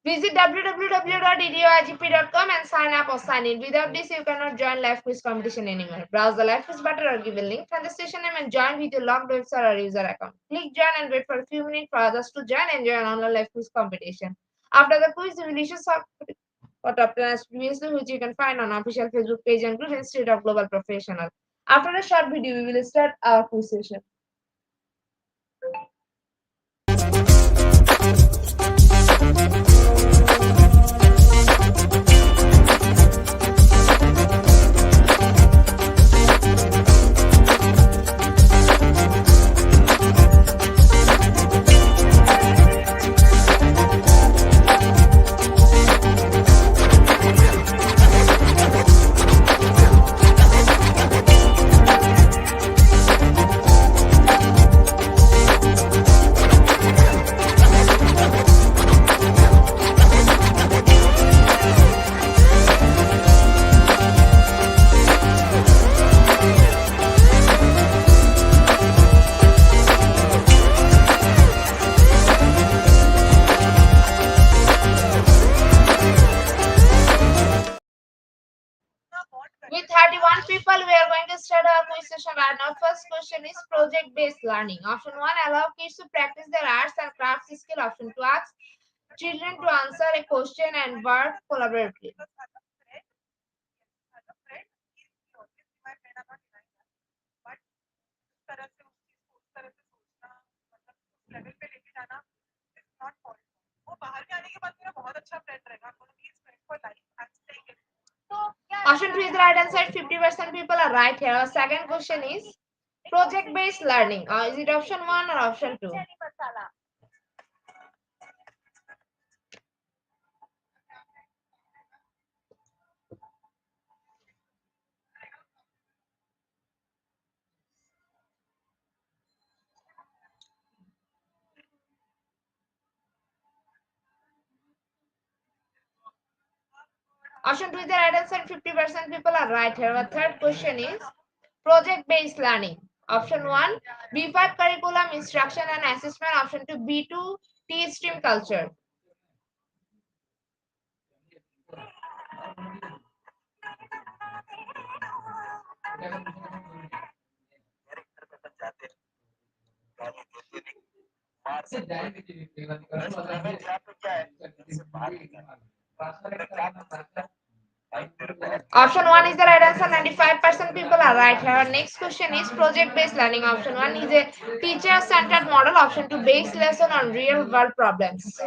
Visit www.edioigp.com and sign up or sign in. Without this, you cannot join live quiz competition anymore. Browse the live quiz button or given link from the station name and join with your logged website or user account. Click join and wait for a few minutes for others to join and join online live quiz competition. After the quiz, we will issue for top 10 as previously, which you can find on official Facebook page and group Institute of Global Professional. After a short video, we will start our quiz session. With 31 people, we are going to start our quiz session right now. First question is project-based learning. Option 1, allow kids to practice their arts and crafts skill. Option 2, ask children to answer a question and work collaboratively. Option 3 is the right answer. 50% people are right here. Our second question is project-based learning. Is it option 1 or option 2? Option 2 is the right answer. 50% people are right here. Our third question is project-based learning. Option 1, B5 curriculum, instruction and assessment. Option 2, B2, T-stream culture. Option 1 is the right answer. 95% people are right here. Our next question is project-based learning. Option 1 is a teacher-centered model. Option 2, based lesson on real-world problems.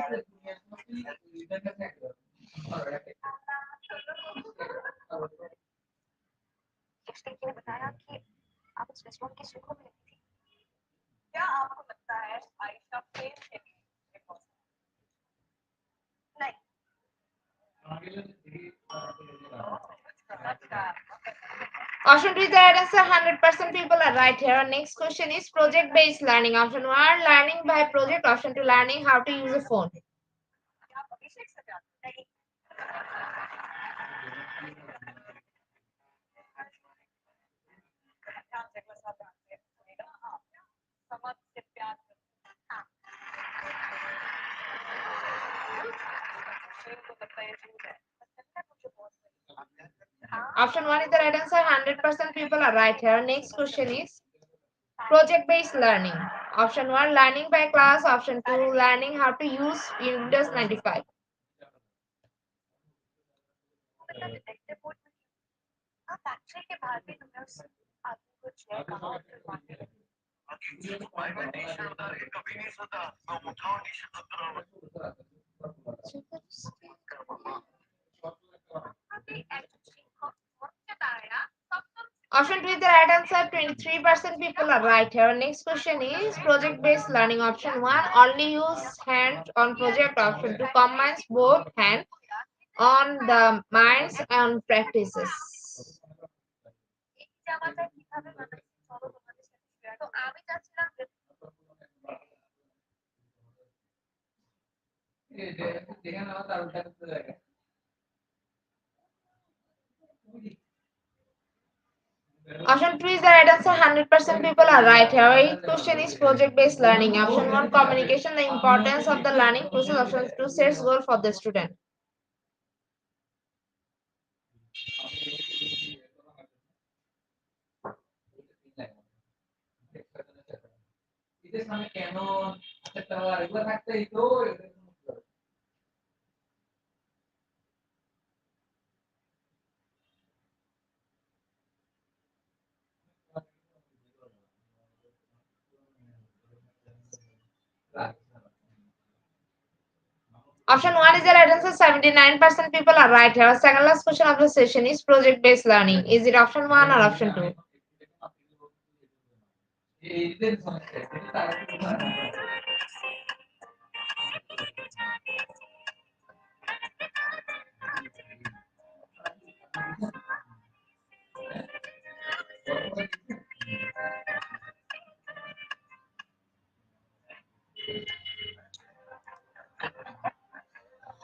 Option 2 is the right answer. 100% people are right here. Our next question is project-based learning. Option 1, learning by project. Option 2, learning how to use a phone. Option 1 is the right answer. 100% people are right here. Next question is project-based learning. Option 1, learning by class. Option 2, learning how to use Windows 95. Option 2 is the right answer. 23% people are right here. Next question is project-based learning. Option 1, only use hand on project. Option 2, combines both hand on the minds and practices. Option Option 2 is the right answer. 100% people are right here. Eighth question is project-based learning. Option 1, communication, the importance of the learning process. Option 2, sets goal for the student. Option 1 is the right answer. 79% people are right here. Second last question of the session is project-based learning. Is it option 1 or option 2?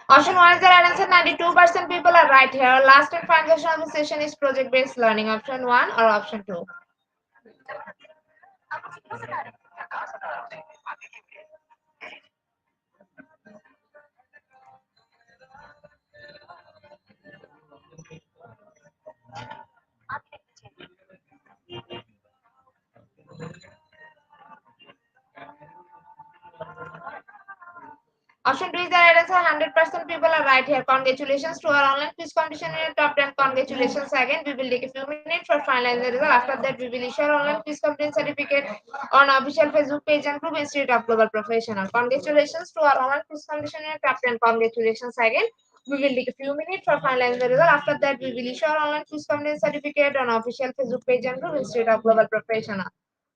Option 1 is the right answer. 92% people are right here. Last and final question of the session is project-based learning. Option 1 or option 2? Option 2 is the right answer. 100% people are right here. Congratulations to our online quiz competition in the top 10. Congratulations again. We will take a few minutes for finalizing the result. After that, we will issue our online quiz competition certificate on official Facebook page and group Institute of Global Professional. Congratulations to our online quiz competition in the top 10. Congratulations again. We will take a few minutes for finalizing the result. After that, we will issue our online quiz competition certificate on official Facebook page and group Institute of Global Professional.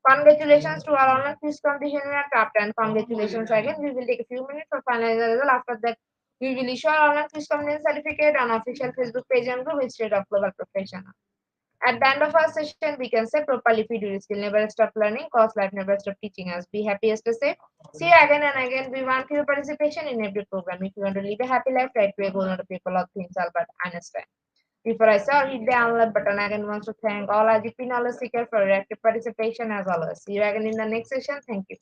Congratulations to our online quiz competition winner top 10. Congratulations again. We will take a few minutes for finalizing the result. After that, we will issue our online quiz competition certificate on official Facebook page and group Institute of Global Professional. At the end of our session, we can say properly feed your skill. Never stop learning, cause life never stop teaching us. Be happy as to say. See you again and again. We want your participation in every program. If you want to live a happy life, write to a goal, not a people of things, Albert Einstein. Before I saw hit the unlike button, I again want to thank all IGP knowledge seekers for your active participation as always. See you again in the next session. Thank you.